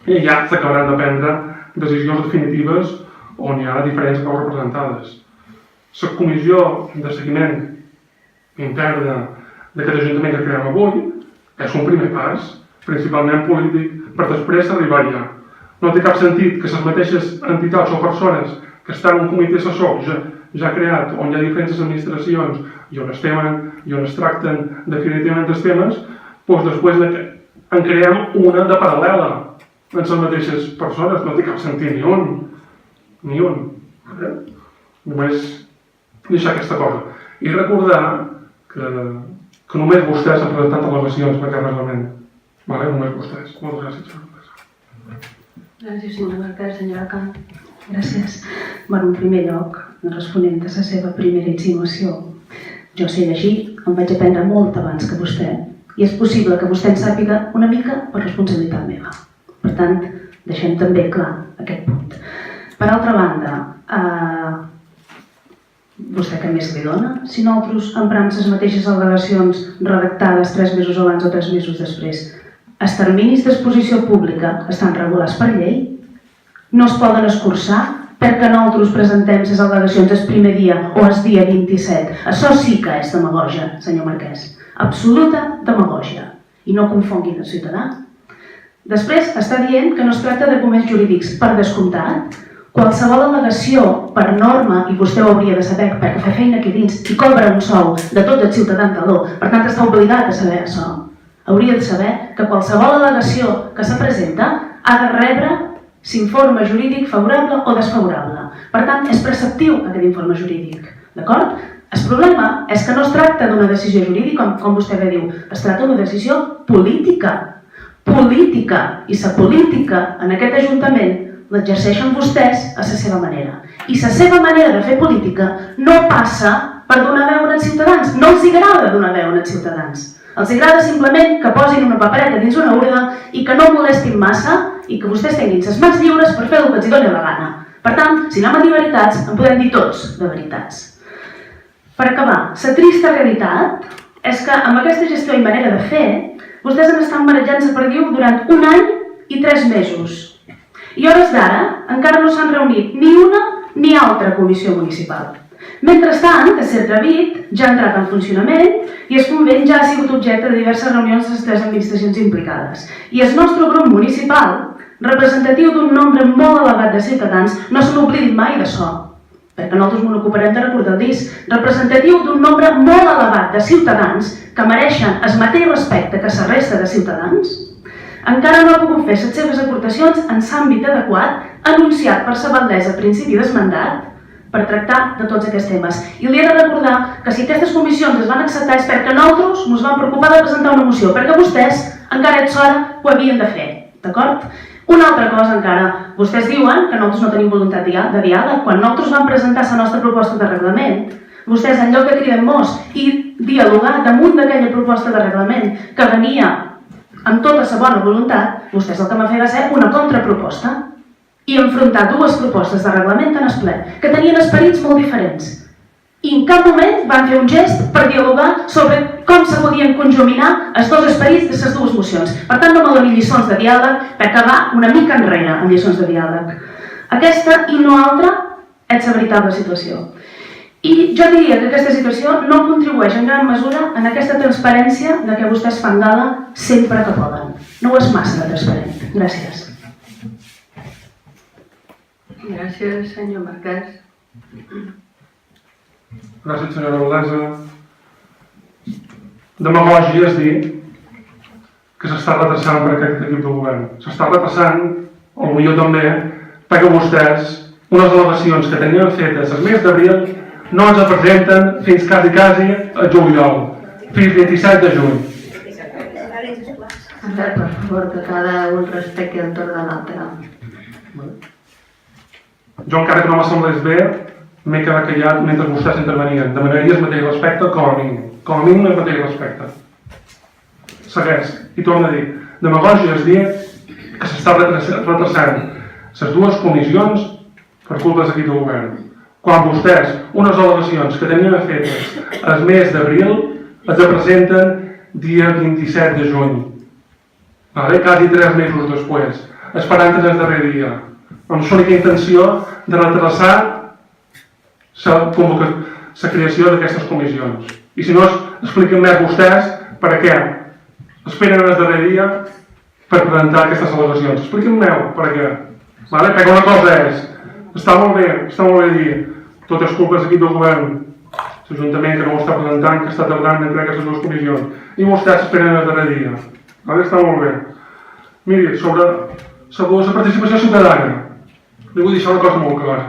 i allà s'acabaran de prendre decisions definitives on hi ha diferents veus representades. La comissió de seguiment interna d'aquest ajuntament que creem avui és un primer pas, principalment polític, per després arribar allà. No té cap sentit que les mateixes entitats o persones que estan en un comitè assessor ja creat, on hi ha diferents administracions i on es tracten definitivament els temes, doncs després en creem una de paral·lela amb les mateixes persones. No té cap sentit ni un. Només deixar aquesta cosa. I recordar que només vostès han presentat al·legacions per aquest reglament. Només vostès. Moltes gràcies. Gràcies, senyora Marquès. Senyora Camp. Gràcies. En primer lloc, responent a la seva primera insinuació, jo sé llegir, em vaig aprendre molt abans que vostè, i és possible que vostè en sàpiga una mica per responsabilitat meva. Per tant, deixem també clar aquest punt. Per altra banda, vostè què més li dona? Si nosaltres emprem les mateixes al·legacions redactades 3 mesos abans o 3 mesos després, els terminis d'exposició pública estan regulats per llei, no es poden escurçar perquè nosaltres presentem les al·legacions el primer dia o el dia 27. Això sí que és demagògia, senyor Marquès. Absoluta demagògia. I no confonguin el ciutadà. Després està dient que no es tracta d'arguments jurídics. Per descomptat, qualsevol al·legació per norma, i vostè ho hauria de saber perquè fa feina aquí dins i cobra un sou de tot el ciutadà en taló, per tant està obligat a saber això, hauria de saber que qualsevol al·legació que se presenta ha de rebre s'informe jurídic favorable o desfavorable. Per tant, és preceptiu aquest informe jurídic. D'acord? El problema és que no es tracta d'una decisió jurídica, com vostè bé diu, es tracta d'una decisió política. Política. I la política en aquest Ajuntament l'exerceixen vostès a la seva manera. I la seva manera de fer política no passa per donar veu als ciutadans. No els agrada donar veu als ciutadans. Els agrada simplement que posin una papereta dins una urna i que no molestin massa i que vostès tinguin les mans lliures per fer el que els doni la gana. Per tant, si anem a dir veritats, en podem dir tots de veritats. Per acabar, la trista realitat és que amb aquesta gestió i manera de fer, vostès han estat marejant la perdiu durant 1 any i 3 mesos. I a hores d'ara encara no s'han reunit ni una ni altra comissió municipal. Mentrestant, Acer Trabit ja ha entrat en funcionament i el convent ja ha sigut objecte de diverses reunions de les tres administracions implicades. I el nostre grup municipal, representatiu d'un nombre molt elevat de ciutadans, no se n'oblidin mai d'això, perquè nosaltres m'ho ocuparem de recordar-los, representatiu d'un nombre molt elevat de ciutadans que mereixen el mateix respecte que la resta de ciutadans, encara no ha pogut fer les seves aportacions en l'àmbit adequat anunciat per la validesa a principi del mandat per tractar de tots aquests temes. I li he de recordar que si aquestes comissions es van acceptar és perquè nosaltres ens vam preocupar de presentar una moció, perquè vostès encara és hora ho havien de fer, d'acord? Una altra cosa encara, vostès diuen que nosaltres no tenim voluntat de diàleg. Quan nosaltres vam presentar la nostra proposta de reglament, vostès en lloc de cridar mos i dialogar damunt d'aquella proposta de reglament que venia amb tota la bona voluntat, vostès el que van fer va ser una contraproposta i enfrontar dues propostes de reglament en el ple, que tenien esperits molt diferents. I en cap moment van fer un gest per dialogar sobre com se podien conjuminar els dos esperits de les dues mocions. Per tant, no me donin lliçons de diàleg, perquè va una mica enrere amb lliçons de diàleg. Aquesta i no altra és la veritable situació. I jo diria que aquesta situació no contribueix en gran mesura en aquesta transparència de què vostès fan gala sempre que poden. No ho és massa de transparent. Gràcies. Gràcies, senyor Marquès. Gràcies, senyora Valdesa. Demagògia és dir que s'està retrasant per aquest equip de govern. S'està retrasant, o millor també, perquè vostès, unes al·legacions que tenien fetes el mes d'abril, no ens presenten fins quasi a juliol, fins 27 de juny. Per favor, que cada un respecti el torn de l'altre. Jo, encara que no m'assemblés bé, m'he quedat callat mentre vostès intervenien. Demanaria el mateix respecte com a mínim. Com a mínim el mateix respecte. Segueix. I torno a dir, demagògia és dir que s'està retrasant les dues comissions per culpa d'aquí del govern. Quan vostès, unes al·legacions que tenien fetes el mes d'abril, es presenten dia 27 de juny. Quasi 3 mesos després, esperant el darrer dia. Amb l'única intenció de retrasar la creació d'aquestes comissions. I si no, expliquin més vostès per què esperen el darrer dia per presentar aquestes al·legacions. Expliquin-me per què. Perquè una cosa és, està molt bé dir, tot és culpa d'aquí del govern, l'Ajuntament que no ho està presentant, que està tardant en crear aquestes dues comissions, i vostès esperen el darrer dia. Està molt bé. Miri, sobre la participació ciutadana, li vull deixar una cosa molt clara.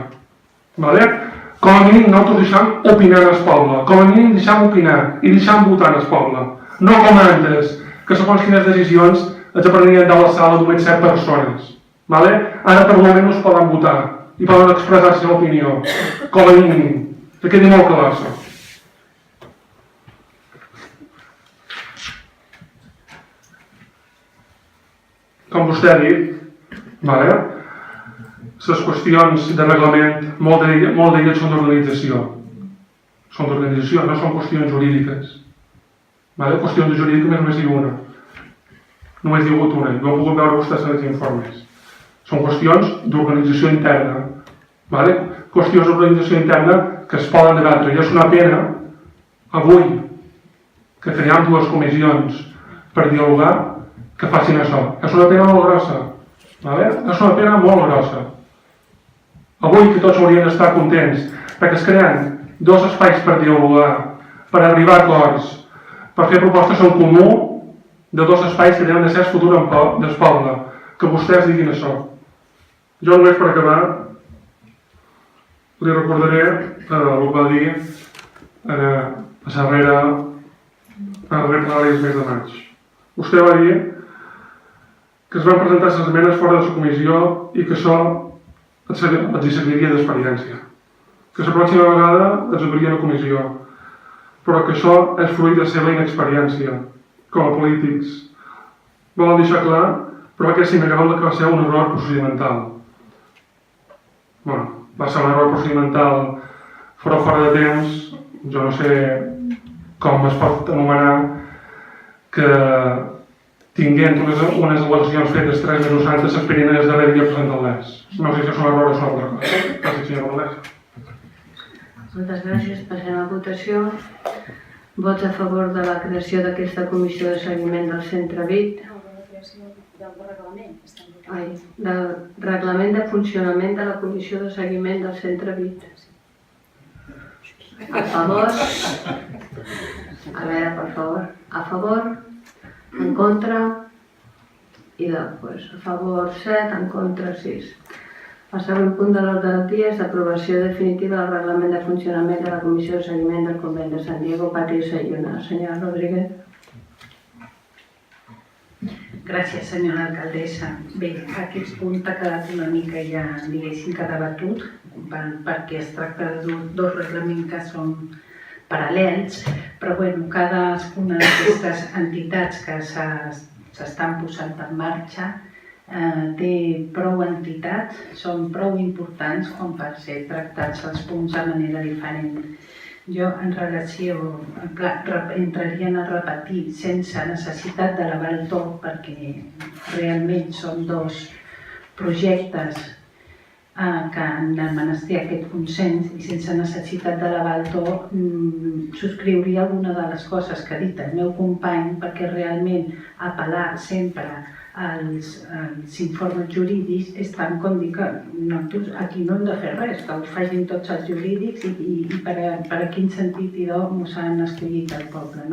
Com a mínim nosaltres deixem opinar en el poble, com a mínim deixem opinar i deixem votar en el poble. No com antes, que segons quines decisions ens prenien de la sala només 7 persones. Ara per moment no es poden votar i poden expressar la seva opinió, com a mínim. Que quedi molt clar això. Com vostè ha dit, les qüestions de reglament, molt d'elles són d'organització. Són d'organització, no són qüestions jurídiques. Qüestions jurídiques només diu una. Només diu una, i no ho pogut veure vostès en els informes. Són qüestions d'organització interna. Qüestions d'organització interna que es poden debatre. I és una pena, avui, que creiem dues comissions per dialogar, que facin això. És una pena molt grossa. És una pena molt grossa. Avui que tots haurien d'estar contents, perquè es creen dos espais per dialogar, per arribar a acords, per fer propostes en comú de dos espais que tenen de ser el futur del poble. Que vostès diguin això. Jo només per acabar li recordaré el que va dir a la darrera plenària del mes de maig. Vostè va dir que es van presentar les esmenes fora de la comissió i que això ens serviria d'experiència. Que la pròxima vegada ens obria una comissió, però que això és fruit de la seva inexperiència com a polítics. Volen deixar clar, però aquest innegable que va ser un error procedimental. Va ser un error procedimental fora de temps, jo no sé com es pot anomenar, que tinguent unes al·legacions fetes 3 mesos antes s'esperin el darrer dia presentant-les. No sé si és un error o és una altra cosa. Gràcies, senyor Valdés. Moltes gràcies. Passem a votació. Vots a favor de la creació d'aquesta comissió de seguiment del Centre Vic. No, de la creació del reglament. Del reglament de funcionament de la comissió de seguiment del Centre Vic. A favor? A veure, per favor. A favor? En contra? I després, a favor 7, en contra 6. El següent punt de l'ordre del dia és l'aprovació definitiva del reglament de funcionament de la Comissió de Seguiment del Convent de San Diego, Pati i Sayona. Senyora Rodríguez. Gràcies, senyora alcaldessa. Bé, aquest punt ha quedat una mica ja, diguéssim, que debatut, perquè es tracta de dos reglaments que són paral·lels, però bueno, cadascuna d'aquestes entitats que s'estan posant en marxa té prou entitats, són prou importants com per ser tractats els punts de manera diferent. Jo, en relació, entrarien a repetir sense necessitat d'elevar el to, perquè realment són dos projectes que han de menester aquest consens i sense necessitat d'elevar el to subscriuria alguna de les coses que ha dit el meu company, perquè realment apel·lar sempre als informes jurídics és tant com dir que nosaltres aquí no hem de fer res, que ho facin tots els jurídics i per a quin sentit i d'on ens han escollit el poble.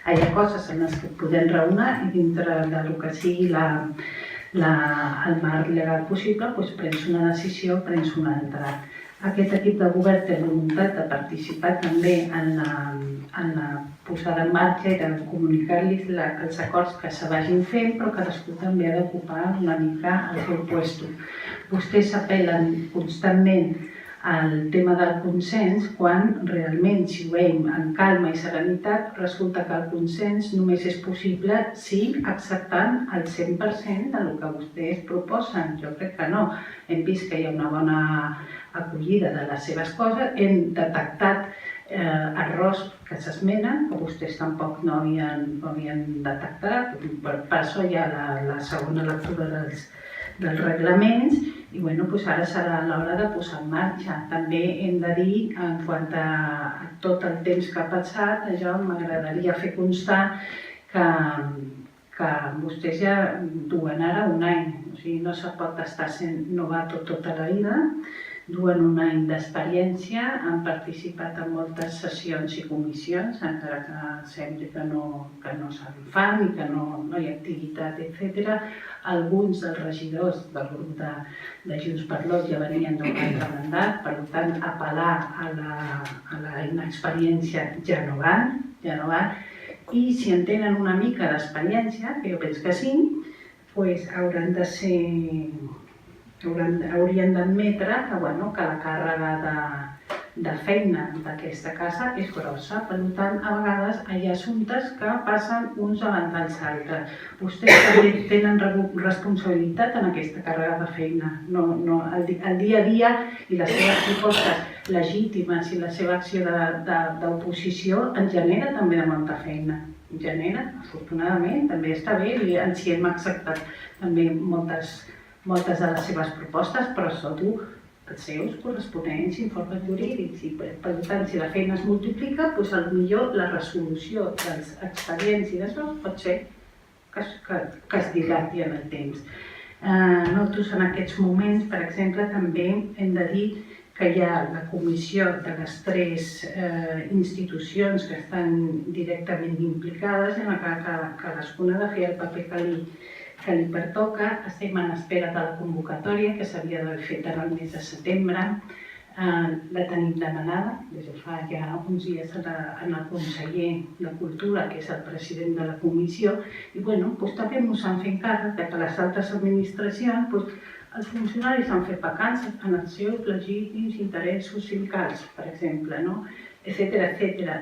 Hi ha coses en les que podem raonar i dintre del que sigui el marc legal possible, prens una decisió, prens una altra. Aquest equip de govern té voluntat de participar també en la posada en marxa i de comunicar-los els acords que se vagin fent, però cadascú també ha d'ocupar una mica el seu lloc. Vostès apel·len constantment al tema del consens quan realment, si ho veiem en calma i serenitat, resulta que el consens només és possible si acceptant el 100% del que vostès proposen. Jo crec que no. Hem vist que hi ha una bona acollida de les seves coses, hem detectat errors que s'esmenen, que vostès tampoc no havien detectat, per això hi ha la segona lectura dels reglaments i ara serà l'hora de posar en marxa. També hem de dir, en quant a tot el temps que ha passat, m'agradaria fer constar que vostès ja duen ara un any, o sigui, no se pot estar sent novato tota la vida, duen un any d'experiència, han participat en moltes sessions i comissions, encara que sembli que no se'n fan i que no hi ha activitat, etc. Alguns dels regidors del grup de Junts per l'Ot ja venien d'un altre mandat, per tant, apel·lar a la inexperiència ja no van, i si en tenen una mica d'experiència, que jo penso que sí, haurien d'admetre que la càrrega de feina d'aquesta casa és grossa. Per tant, a vegades hi ha assumptes que passen uns abans dels altres. Vostès també tenen responsabilitat en aquesta càrrega de feina. El dia a dia i les seves propostes legítimes i la seva acció d'oposició ens genera també de molta feina. Genera, afortunadament, també està bé i ens hi hem acceptat també moltes de les seves propostes, però sota els seus corresponents informes jurídics. I per tant, si la feina es multiplica, potser la resolució dels expedients i d'això pot ser que es dilati en el temps. Nosaltres en aquests moments, per exemple, també hem de dir que hi ha la comissió de les 3 institucions que estan directament implicades en la que cadascuna ha de fer el paper que li pertoca. Estem en espera de la convocatòria que s'havia d'haver fet en el mes de setembre. La tenim demanada des de fa ja uns dies en el conseller de Cultura, que és el president de la comissió, i també ens han fet càrrec que les altres administracions els funcionaris han fet vacances en els seus legítims interessos sindicals, per exemple, etc.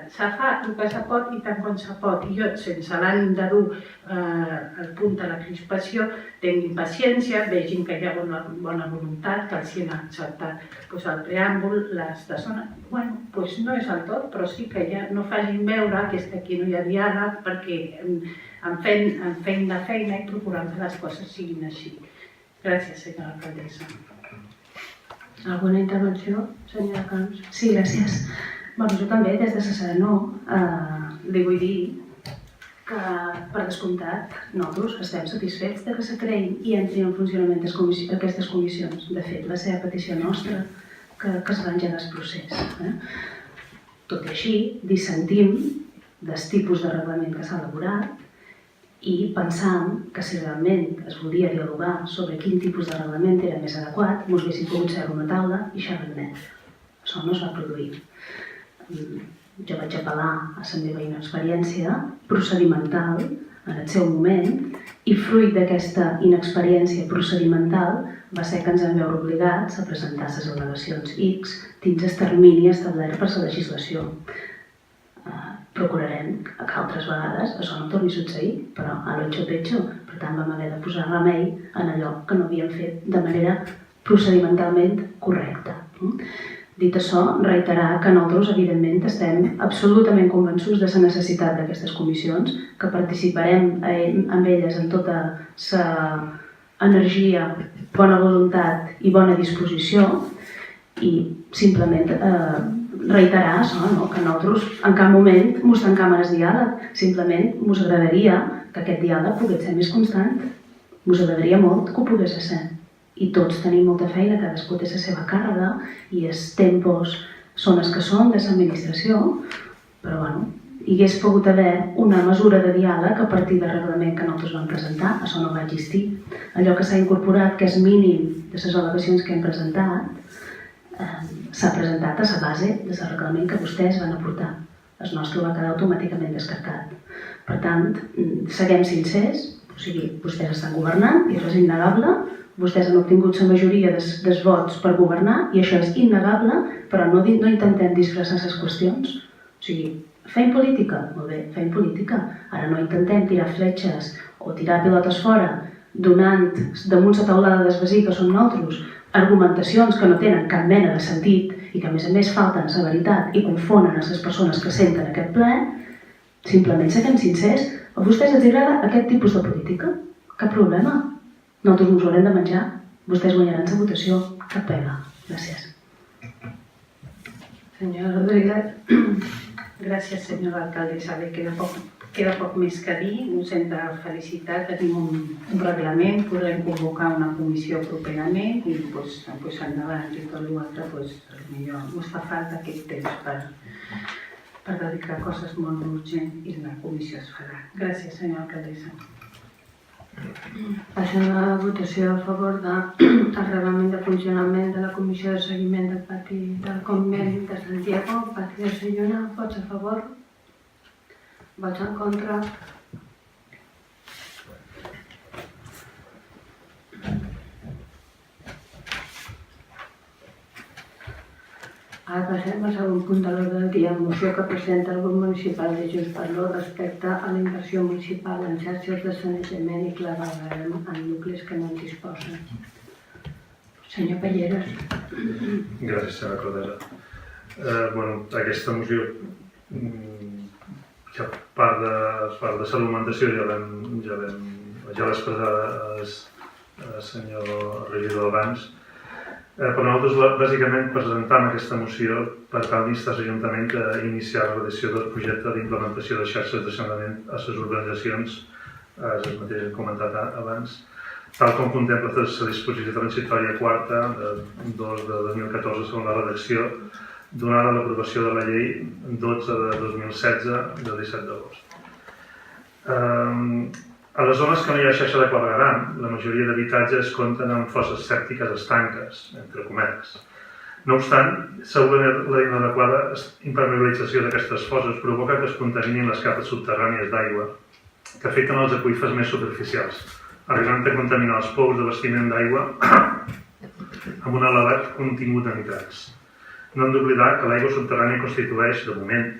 Se fa el que se pot i tant com se pot. I jo, sense l'ànim de dur el punt de la crispació, tinguin paciència, vegin que hi ha bona voluntat, que els hi han acceptat el preàmbul, les de zona. No és el tot, però sí que ja no facin veure que aquí no hi ha diàleg, perquè fent la feina i procurant que les coses siguin així. Gràcies, senyora alcaldessa. Alguna intervenció, senyora Camps? Sí, gràcies. Bueno, jo també, des de Serenor, li vull dir que, per descomptat, nosaltres estem satisfets de que se creïn i entrin en funcionament aquestes comissions. De fet, va ser a petició nostra que es va engegar el procés. Tot i així, dissentim dels tipus de reglament que s'ha elaborat i pensam que si realment es volia dialogar sobre quin tipus de reglament era més adequat, ens haguéssim pogut seure a una taula i xerrar net. Això no es va produir. Jo vaig apel·lar a la meva inexperiència procedimental en el seu moment i fruit d'aquesta inexperiència procedimental va ser que ens vam veure obligats a presentar les al·legacions X dins el termini establert per la legislació. Procurarem que altres vegades això no torni a succeir, però a lo hecho pecho. Per tant, vam haver de posar remei en allò que no havíem fet de manera procedimentalment correcta. Dit això, reiterar que nosaltres, evidentment, estem absolutament convençuts de la necessitat d'aquestes comissions, que participarem amb elles amb tota la energia, bona voluntat i bona disposició i simplement reiterar això, que nosaltres en cap moment ens tancam en el diàleg, simplement ens agradaria que aquest diàleg pogués ser més constant, ens agradaria molt que ho pogués ser. I tots tenim molta feina, cadascú té la seva càrrega i els tempos són els que són de l'administració, però bueno, hi hagués pogut haver una mesura de diàleg a partir del reglament que nosaltres vam presentar, això no va existir. Allò que s'ha incorporat, que és mínim de les al·legacions que hem presentat, s'ha presentat a la base del reglament que vostès van aportar. El nostre va quedar automàticament descartat. Per tant, seguem sincers, o sigui, vostès estan governant i això és innegable. Vostès han obtingut la majoria dels vots per governar i això és innegable, però no intentem disfressar les qüestions. O sigui, fem política? Molt bé, fem política. Ara no intentem tirar fletxes o tirar pilotes fora, donant damunt la taulada del vecí, que són nosaltres, argumentacions que no tenen cap mena de sentit i que a més falten la veritat i confonen a les persones que senten aquest ple. Simplement siguem sincers. A vostès els agrada aquest tipus de política? Cap problema. Nosaltres ens ho haurem de menjar, vostès guanyaran la votació, cap pega. Gràcies. Senyora Rodríguez. Gràcies, senyora alcaldessa. Bé, queda poc més que dir. Us hem de felicitar, tenim un reglament, podrem convocar una comissió properament i endavant i tot l'altre, potser us fa falta aquest temps per dedicar a coses molt urgents i la comissió es farà. Gràcies, senyora alcaldessa. Passem a la votació a favor del reglament de funcionament de la Comissió de Seguiment del Pati del Convent de Santiago. Pati de Sillona, vots a favor? Vots en contra? Ara passem al segon punt de l'ordre del dia, moció que presenta el grup municipal de Junts per l'Or respecte a la inversió municipal en xarxes de sanejament i clavegueram en nuclis que no en disposen. Senyor Pelleres. Gràcies, senyora alcaldessa. Aquesta moció, part de l'argumentació ja l'ha expressat el senyor regidor abans. Per nosaltres, bàsicament, presentam aquesta moció per tal d'instar l'Ajuntament a iniciar la redacció del projecte d'implementació de xarxes de saneament a les urbanitzacions, el mateix hem comentat abans, tal com contempla la disposició transitòria quarta de 2 de 2014 segons la redacció, donada l'aprovació de la llei 12 de 2016 de 17 d'agost. A les zones que no hi ha xarxa de clavegueram, la majoria d'habitatges compten amb fosses sèptiques estanques, entre cometes. No obstant, segurament la inadequada impermeabilització d'aquestes fosses provoca que es contaminin les capes subterrànies d'aigua que afecten els aqüífers més superficials, arribant a contaminar els pous d'abastiment d'aigua amb un elevat contingut de nitrats. No hem d'oblidar que l'aigua subterrània constitueix, de moment,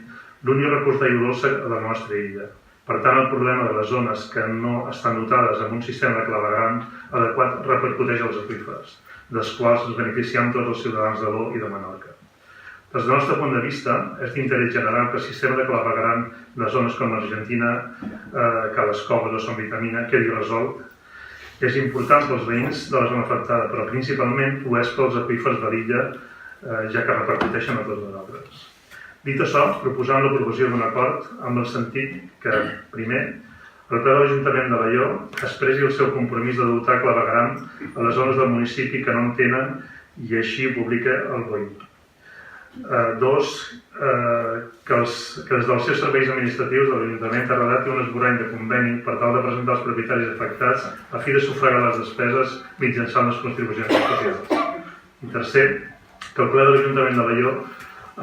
l'únic recurs d'aigua dolça a la nostra illa. Per tant, el problema de les zones que no estan dotades amb un sistema de clavegueram adequat repercuteix als aqüífers, dels quals ens beneficiem tots els ciutadans de l'O i de Menorca. Des del nostre punt de vista, és d'interès general que el sistema de clavegueram de zones com l'Argentina, Cales Coves o Son Vitamina quedi resolt És important pels veïns de la zona afectada, però principalment ho és pels aqüífers de l'illa, ja que repercuteixen a tots nosaltres. Dit això, proposant l'aprovació d'un acord amb el sentit que, primer, el ple de l'Ajuntament de Alaior expressi el seu compromís de dotar clavegueram a les zones del municipi que no en tenen i així ho publica el BOI. Dos, que des dels seus serveis administratius de l'Ajuntament redacti un esborrany de conveni per tal de presentar als propietaris afectats a fi de sufragar les despeses mitjançant les contribucions socials. I tercer, que el ple de l'Ajuntament de Alaior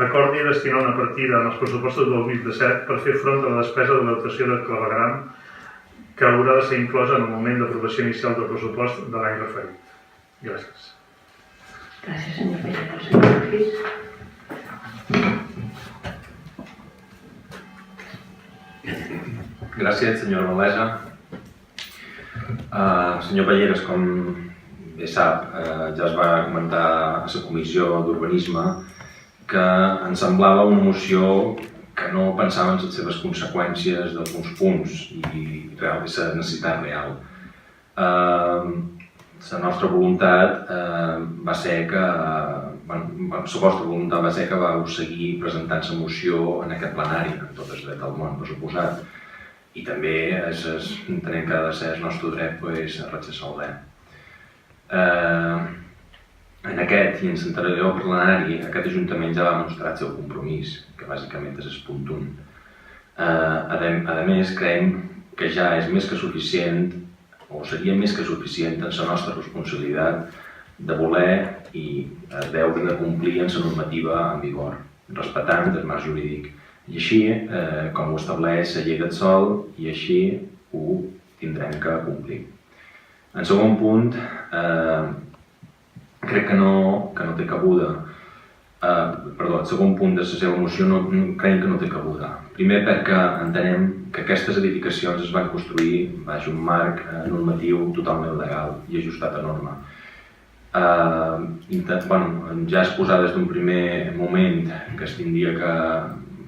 acordi destinar una partida en els pressupostos del 2017 per fer front a la despesa de la dotació de clavegueram que haurà de ser inclosa en el moment d'aprovació inicial del pressupost de l'any referit. Gràcies. Gràcies, senyor Pere. Senyor Ortiz. Gràcies, senyora Malesa. Senyor Palleres, com bé sap, ja es va comentar a la Comissió d'Urbanisme que ens semblava una moció que no pensava en les seves conseqüències d'alguns punts i la necessitat real. La nostra voluntat va ser que, la vostra voluntat va ser que vau seguir presentant la moció en aquest plenari, amb tot el dret del món, per suposat. I també entenem que ha de ser el nostre dret a rechazar-ho. En aquest i en l'anterior plenari, aquest Ajuntament ja va mostrar el seu compromís, que bàsicament és el punt 1. A més, creiem que ja és més que suficient, o seria més que suficient en la nostra responsabilitat de voler i deure de complir en la normativa en vigor, respectant el marc jurídic. I així, com ho estableix la llei del sòl, i així ho tindrem que complir. En segon punt, crec que no té cabuda. Perdó, el segon punt de la seva moció creiem que no té cabuda. Primer perquè entenem que aquestes edificacions es van construir baix un marc normatiu totalment legal i ajustat a norma. Ja es posà des d'un primer moment que es tindria que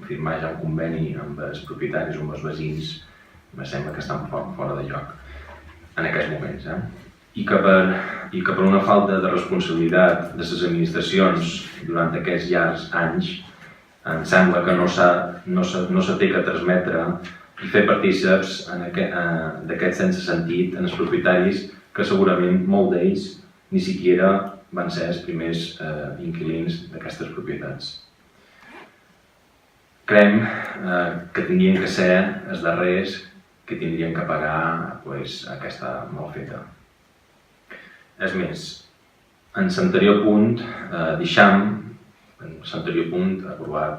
firmar ja un conveni amb els propietaris o amb els veïns, em sembla que estan fora de lloc en aquests moments. I que per una falta de responsabilitat de les administracions durant aquests llargs anys em sembla que no s'ha de transmetre i fer partíceps d'aquest sense sentit en els propietaris que segurament molts d'ells ni siquiera van ser els primers inquilins d'aquestes propietats. Creiem que tindrien que ser els darrers que tindrien que pagar aquesta malfeta. És més, en l'anterior punt aprovat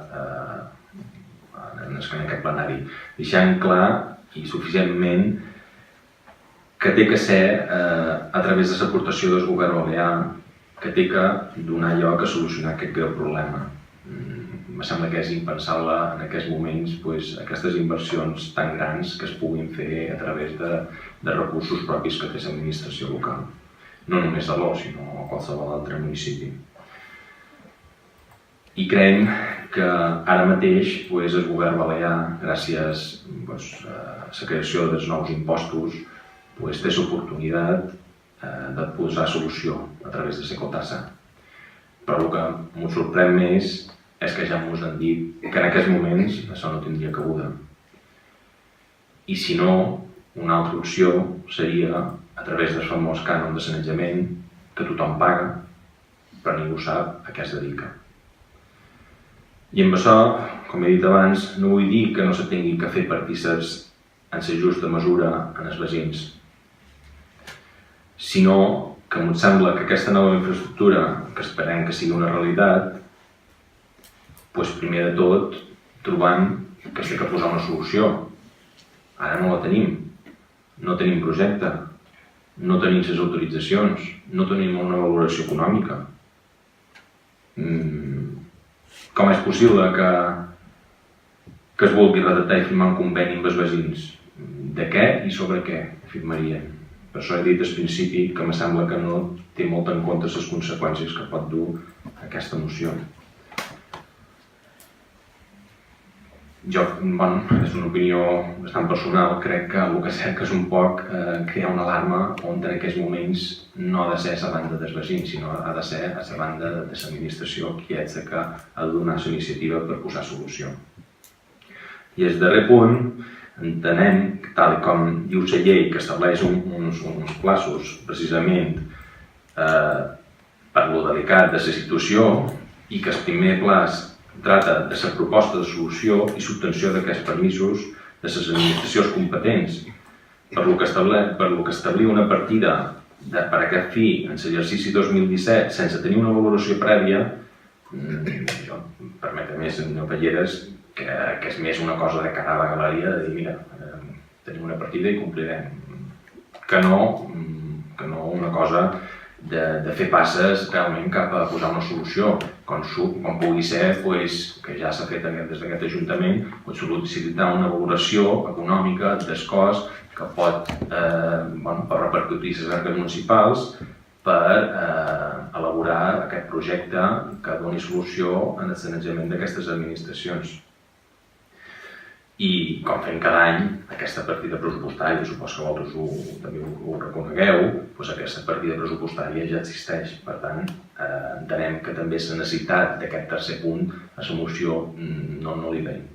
en aquest plenari, deixant clar i suficientment que té que ser a través de l'aportació del govern balear que té que donar lloc a solucionar aquest greu problema. Em sembla que és impensable en aquests moments aquestes inversions tan grans que es puguin fer a través de recursos propis que té l'administració local. No només a l'O, sinó a qualsevol altre municipi. I creiem que ara mateix el govern balear, gràcies a la creació dels nous impostos, té l'oportunitat de posar solució a través de l'ecotassa. Però el que em sorprèn més és que ja ens han dit que en aquests moments això no tindria cabuda. I si no, una altra opció seria a través del famós cànon de sanejament que tothom paga, però ningú sap a què es dedica. I amb això, com he dit abans, no vull dir que no se tingui que fer partíceps en la justa mesura en els veïns, sinó que em sembla que aquesta nova infraestructura, que esperem que sigui una realitat, primer de tot trobam que s'ha de posar una solució. Ara no la tenim. No tenim projecte, no tenim les autoritzacions, no tenim una valoració econòmica. Com és possible que es vulgui redactar i firmar un conveni amb els veïns? De què i sobre què firmarien? Per això he dit al principi que em sembla que no té molt en compte les conseqüències que pot dur aquesta moció. Jo, és una opinió bastant personal, crec que el que cerca és un poc crear una alarma on en aquests moments no ha de ser a la banda dels veïns, sinó ha de ser a la banda de l'administració qui és que ha de donar la iniciativa per posar solució. I el darrer punt, entenem, tal com diu la llei, que estableix uns plaços precisament per lo delicat de la situació i que el primer plaç trata de la proposta de solució i l'obtenció d'aquests permisos de les administracions competents, per lo que establir una partida per aquest fi en l'exercici 2017 sense tenir una valoració prèvia, jo permeto més, senyor Palleres, que és més una cosa de cara a la galeria, de dir, mira, tenim una partida i complirem, que no una cosa de fer passes realment cap a posar una solució, com pugui ser, que ja s'ha fet des d'aquest Ajuntament, sol·licitar una valoració econòmica del cost que pot repercutir les arques municipals per elaborar aquest projecte que doni solució en el sanejament d'aquestes administracions. I, com fem cada any, aquesta partida pressupostària, suposo que vosaltres també ho reconegueu, doncs aquesta partida pressupostària ja existeix. Per tant, entenem que també la necessitat d'aquest tercer punt a la moció no li veiem.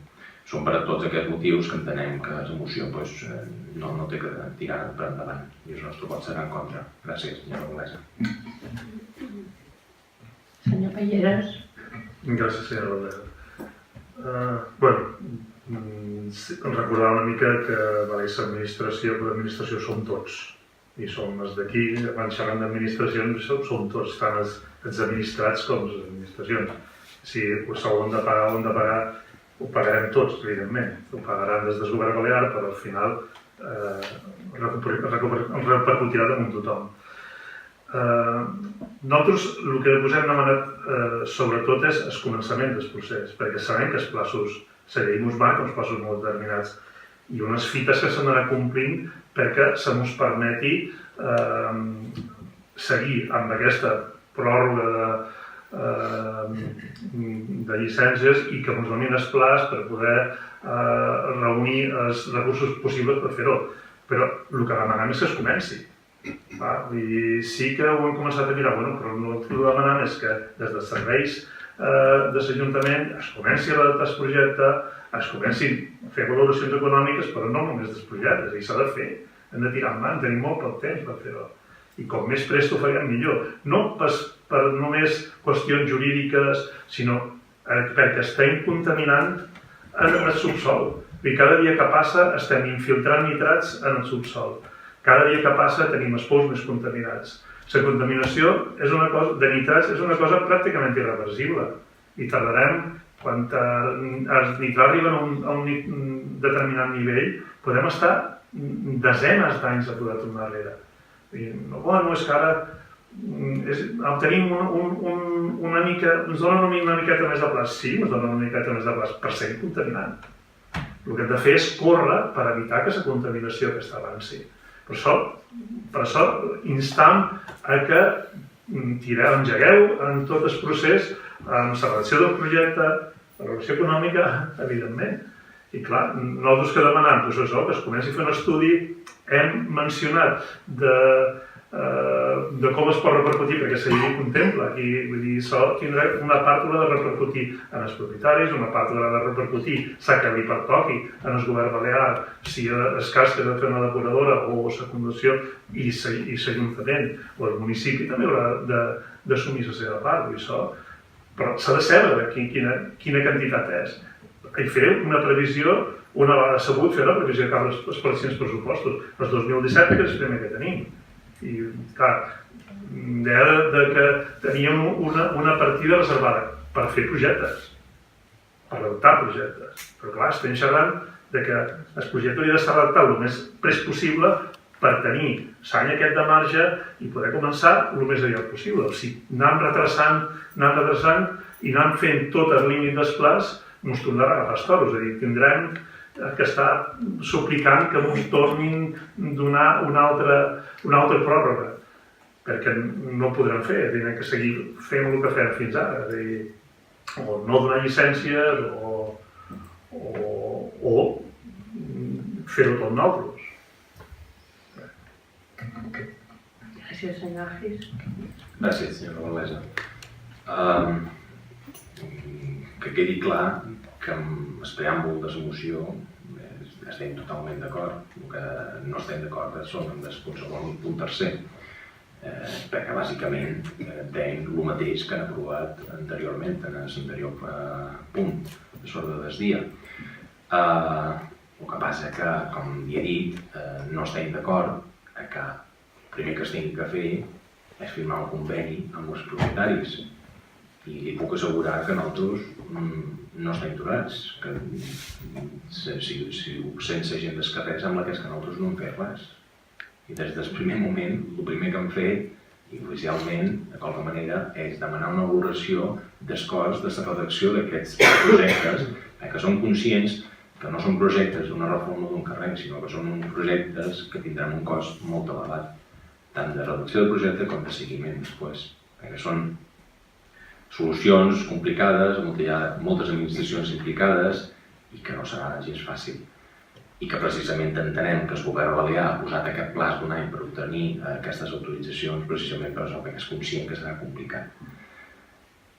Són per a tots aquests motius que entenem que la moció no té que tirar per endavant i el nostre vot serà en contra. Gràcies, senyora Anglesa. Senyor Palleres. Gràcies, senyora Anglesa. Recordar una mica que l'administració som tots i som els d'aquí, quan xerrem d'administracions som tots, tant els administrats com les administracions. Si ho hem de pagar, ho pagarem tots, evidentment. Ho pagaran des del govern balear, però al final repercutirà damunt tothom. Nosaltres el que us hem demanat sobretot és el començament del procés, perquè sabem que els plaços, la llei ens marca uns plaços molt determinats i unes fites que s'han d'anar complint perquè se mos permeti seguir amb aquesta pròrroga de llicències i que ens donin el plaç per poder reunir els recursos possibles per fer-ho. Però el que demanem és que es comenci. Sí que ho hem començat a mirar, però el que demanem és que des dels serveis de l'Ajuntament es comenci a adaptar el projecte, es comenci a fer valoracions econòmiques, però no només dels projectes, i s'ha de fer, hem de tirar en mà, tenim molt poc temps per fer-ho. I com més prest ho farem millor. No per només qüestions jurídiques, sinó perquè estem contaminant el subsol. I cada dia que passa estem infiltrant nitrats en el subsol. Cada dia que passa tenim els pous més contaminats. La contaminació de nitrats és una cosa pràcticament irreversible i tardarem, quan els nitrats arriben a un determinat nivell, podem estar desenes d'anys a poder tornar enrere. És que ara tenim una mica, ens donen una miqueta més de plaç. Sí, ens donen una miqueta més de plaç per seguir contaminant. El que hem de fer és córrer per evitar que la contaminació aquesta avanci. Per això instam a que engegueu en tot el procés amb la redacció del projecte, la relació econòmica, evidentment. I clar, nosaltres que demanem que es comenci a fer un estudi, hem mencionat de com es pot repercutir, perquè la llei contempla. Això tindrà una part que haurà de repercutir en els propietaris, una part que haurà de repercutir, que li pertoqui en el govern balear, si és cas que ha de fer una depuradora o la fundació i l'Ajuntament o el municipi també haurà d'assumir la seva part. Però s'ha de saber quina quantitat és. I fer una previsió, una vegada sabut fer una previsió cap als pròxims pressupostos. El 2017 és el primer que tenim. I, clar, que teníem una partida reservada per fer projectes, per adoptar projectes. Però, clar, estem xerrant que el projecte hauria d'estar adaptat el més prest possible per tenir l'any aquest de marge i poder començar el més aviat possible. O sigui, anant retrasant i anant fent tot el límit del plaç, ens tornarà a agafar els toros. És a dir, tindrem que està suplicant que ens tornin a donar una altra pròrroga, perquè no ho podrem fer, tindrem que seguir fent el que fem fins ara, o no donar llicències, o o fer-ho tot nosaltres. Gràcies, senyor Gis. Gràcies, senyora Valesa. Que quedi clar que amb el preàmbul de la moció estem totalment d'acord. El que no estem d'acord són amb el punt tercer, perquè bàsicament tenim el mateix que han aprovat anteriorment en l'anterior punt de l'ordre del dia. El que passa que, com ja he dit, no estem d'acord que el primer que es tingui que fer és firmar un conveni amb els propietaris. I li puc assegurar que nosaltres no estem aturats, que sense gent dels carrers sembla que és que nosaltres no hem fet res. I des del primer moment, el primer que hem fet, i oficialment, de qualque manera, és demanar una valoració del cost de la redacció d'aquests projectes, que som conscients que no són projectes d'una reforma d'un carrer, sinó que són uns projectes que tindran un cost molt elevat, tant de redacció del projecte com de seguiment després, perquè són solucions complicades, on hi ha moltes administracions implicades i que no serà gens fàcil. I que precisament entenem que el govern balear ha posat aquest plaç d'un any per obtenir aquestes autoritzacions precisament per això, perquè és conscient que serà complicat.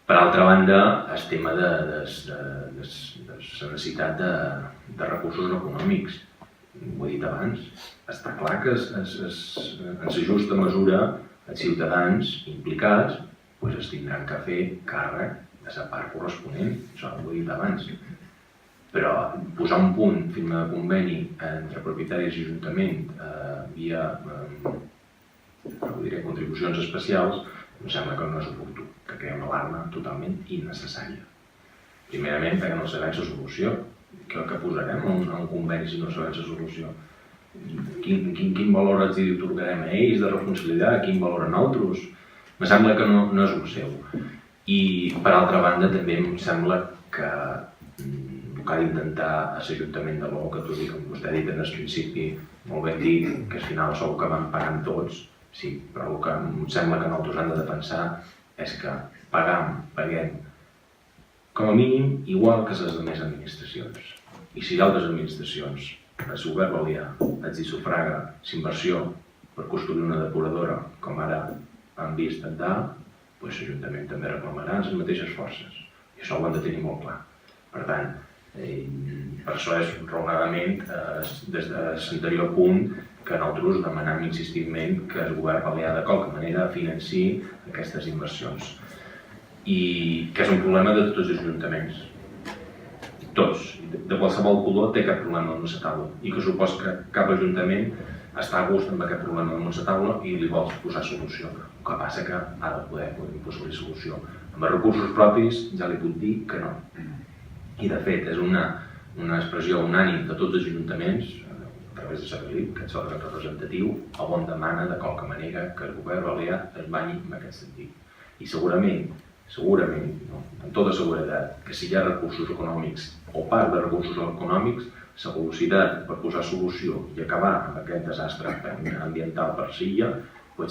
Per altra banda, el tema de la necessitat de recursos econòmics. Ho he dit abans, està clar que en la justa mesura els ciutadans implicats es tindran que fer càrrec de la part corresponent, això ho he dit abans. Però posar un punt, firma de conveni entre propietaris i ajuntament via contribucions especials, em sembla que no és oportú, que crea una alarma totalment innecessària. Primerament perquè no sabem la solució. Què posarem en un conveni si no sabem la solució? Quin valor els atorgarem a ells de responsabilitat? Quin valor a nosaltres? Em sembla que no és el seu. I per altra banda també em sembla que el que ha d'intentar l'Ajuntament de l'O, que tot i com vostè ha dit en el principi, molt ben dit, que al final sou que van pagant tots, sí, però el que em sembla que nosaltres hem de pensar és que paguem com a mínim igual que les altres administracions. I si altres administracions, el govern balear, els hi sufraga l'inversió per construir una depuradora, com ara han vist en dalt, l'Ajuntament també reclamarà les mateixes forces. I això ho hem de tenir molt clar. Per tant, per això és raonadament, des de l'anterior punt, que nosaltres demanem insistentment que el govern balear de qualque manera financi aquestes inversions. I que és un problema de tots els ajuntaments. Tots, de qualsevol color, té aquest problema damunt la taula. I que supos que cap ajuntament està a gust amb aquest problema damunt la taula i li vol posar solució. El que passa que ha de poder posar-li solució. Amb els recursos propis ja li puc dir que no. I de fet és una expressió unànime de tots els ajuntaments, a través de Sabalí, que és l'òrgan representatiu, on demana de qualque manera que el govern balear es banyi en aquest sentit. I segurament, amb tota seguretat, que si hi ha recursos econòmics o part de recursos econòmics, la velocitat per posar solució i acabar amb aquest desastre ambiental per Silla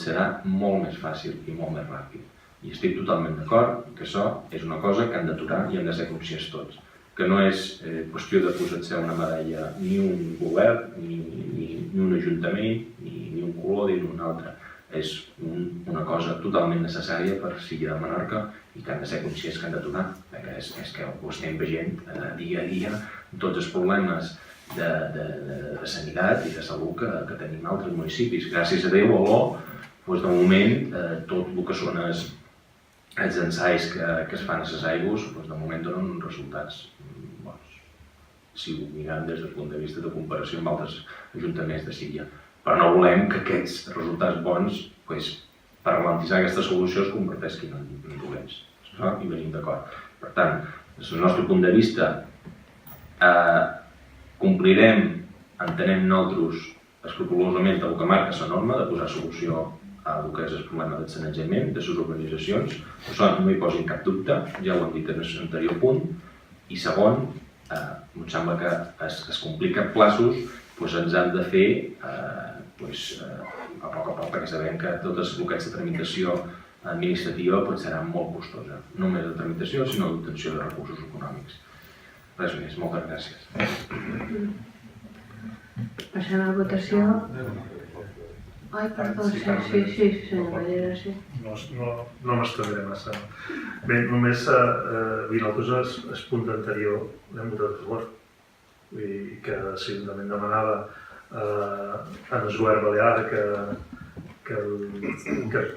serà molt més fàcil i molt més ràpid. I estic totalment d'acord que això és una cosa que hem d'aturar i hem de ser conscients tots. Que no és qüestió de posar-se una medalla ni un govern, ni un ajuntament, ni un color ni un altre. És una cosa totalment necessària per Silla de Menorca i que hem de ser conscients que hem d'aturar, perquè és que ho estem veient dia a dia tots els problemes de sanitat i de salut que tenim altres municipis. Gràcies a Déu, a l'O, de moment, tot el que són els ensaios que es fan a les aigües, de moment donen resultats bons. Si ho mirem des del punt de vista de comparació amb altres ajuntaments de Silla. Però no volem que aquests resultats bons, per ralentitzar aquesta solució, es converteixin en dolents. Això hi venim d'acord. Per tant, des del nostre punt de vista, complirem, entenem nosaltres, escrupolosament del que marca la norma, de posar solució al que és el problema del sanejament de les urbanitzacions. Això no hi posin cap dubte, ja ho hem dit en l'anterior punt. I segon, em sembla que es compliquen plaços, ens han de fer a poc, perquè sabem que tota aquesta tramitació administrativa serà molt costosa. No només de tramitació, sinó d'obtenció de recursos econòmics. Res més, moltes gràcies. Passem a votació. Ai, perdó, sí, senyor Ballera, sí. No m'estendré massa. Bé, només nosaltres el punt anterior l'hem votat a favor. Vull dir que si l'Ajuntament demanava en el govern balear que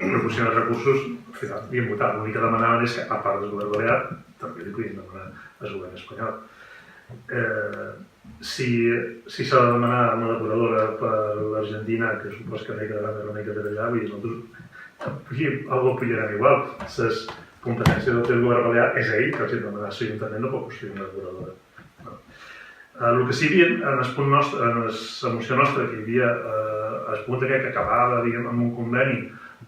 proporciona recursos, al final havíem votat. L'únic que demanaven és que, a part del govern balear, també li podien demanar al govern espanyol. Si s'ha de demanar una depuradora per l'Argentina, que supos que quedarà més remei que per allà, vull dir, nosaltres algo pujarem igual. Les competències del govern balear és ell que els ha de demanar. L'Ajuntament no pot construir una depuradora. El que sí hi havia en el punt nostre, en la moció nostra, que hi havia el punt aquest que acabava amb un conveni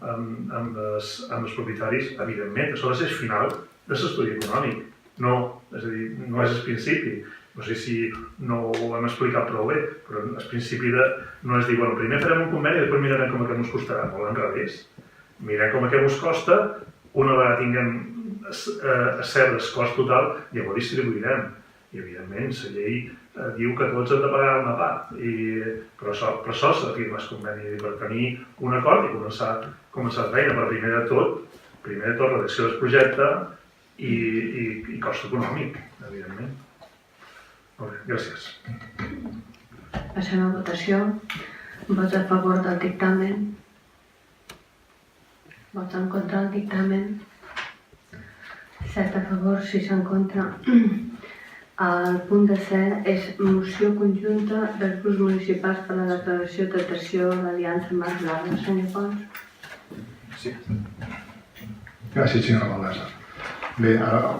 amb els propietaris, evidentment, això ha de ser el final de l'estudi econòmic. No, és a dir, no és el principi. No sé si no ho hem explicat prou bé, però el principi no és dir, bueno, primer farem un conveni i després mirarem com que ens costarà, molt al revés. Mirem com que ens costa, una vegada tinguem cert el cost total, llavors distribuirem. I evidentment la llei diu que tots hem de pagar una part, però això s'afirma el conveni per tenir un acord i començar la feina, però primer de tot redacció del projecte i cost econòmic, evidentment. Molt bé, gràcies. Passem a votació. Vots a favor del dictamen. Vots en contra del dictamen. 7 a favor, 6 en contra. El punt de C és moció conjunta dels grups municipals per a la declaració d'adhesió a l'Aliança Marc Blava. Senyor Pons? Sí. Gràcies, senyora Valdesa. Bé, ara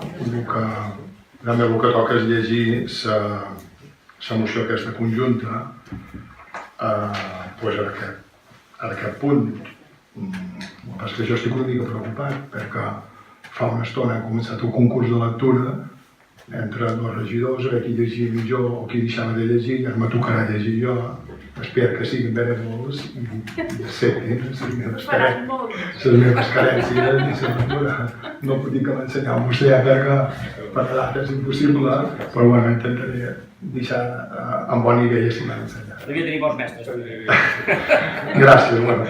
el que toca és llegir la moció aquesta conjunta en aquest punt. És que jo estic una mica preocupat perquè fa una estona hem començat un concurs de lectura entre dos regidors, a veure qui llegia millor o qui deixava de llegir, i ara me tocarà llegir jo. Espero que siguin benevols i acceptin les meves carències i la lectura. No puc dir que m'ensenyar a vostè perquè per l'altre és impossible, però bueno, intentaré deixar en bon nivell si m'han ensenyat. Devia tenir bons mestres. Gràcies, bueno.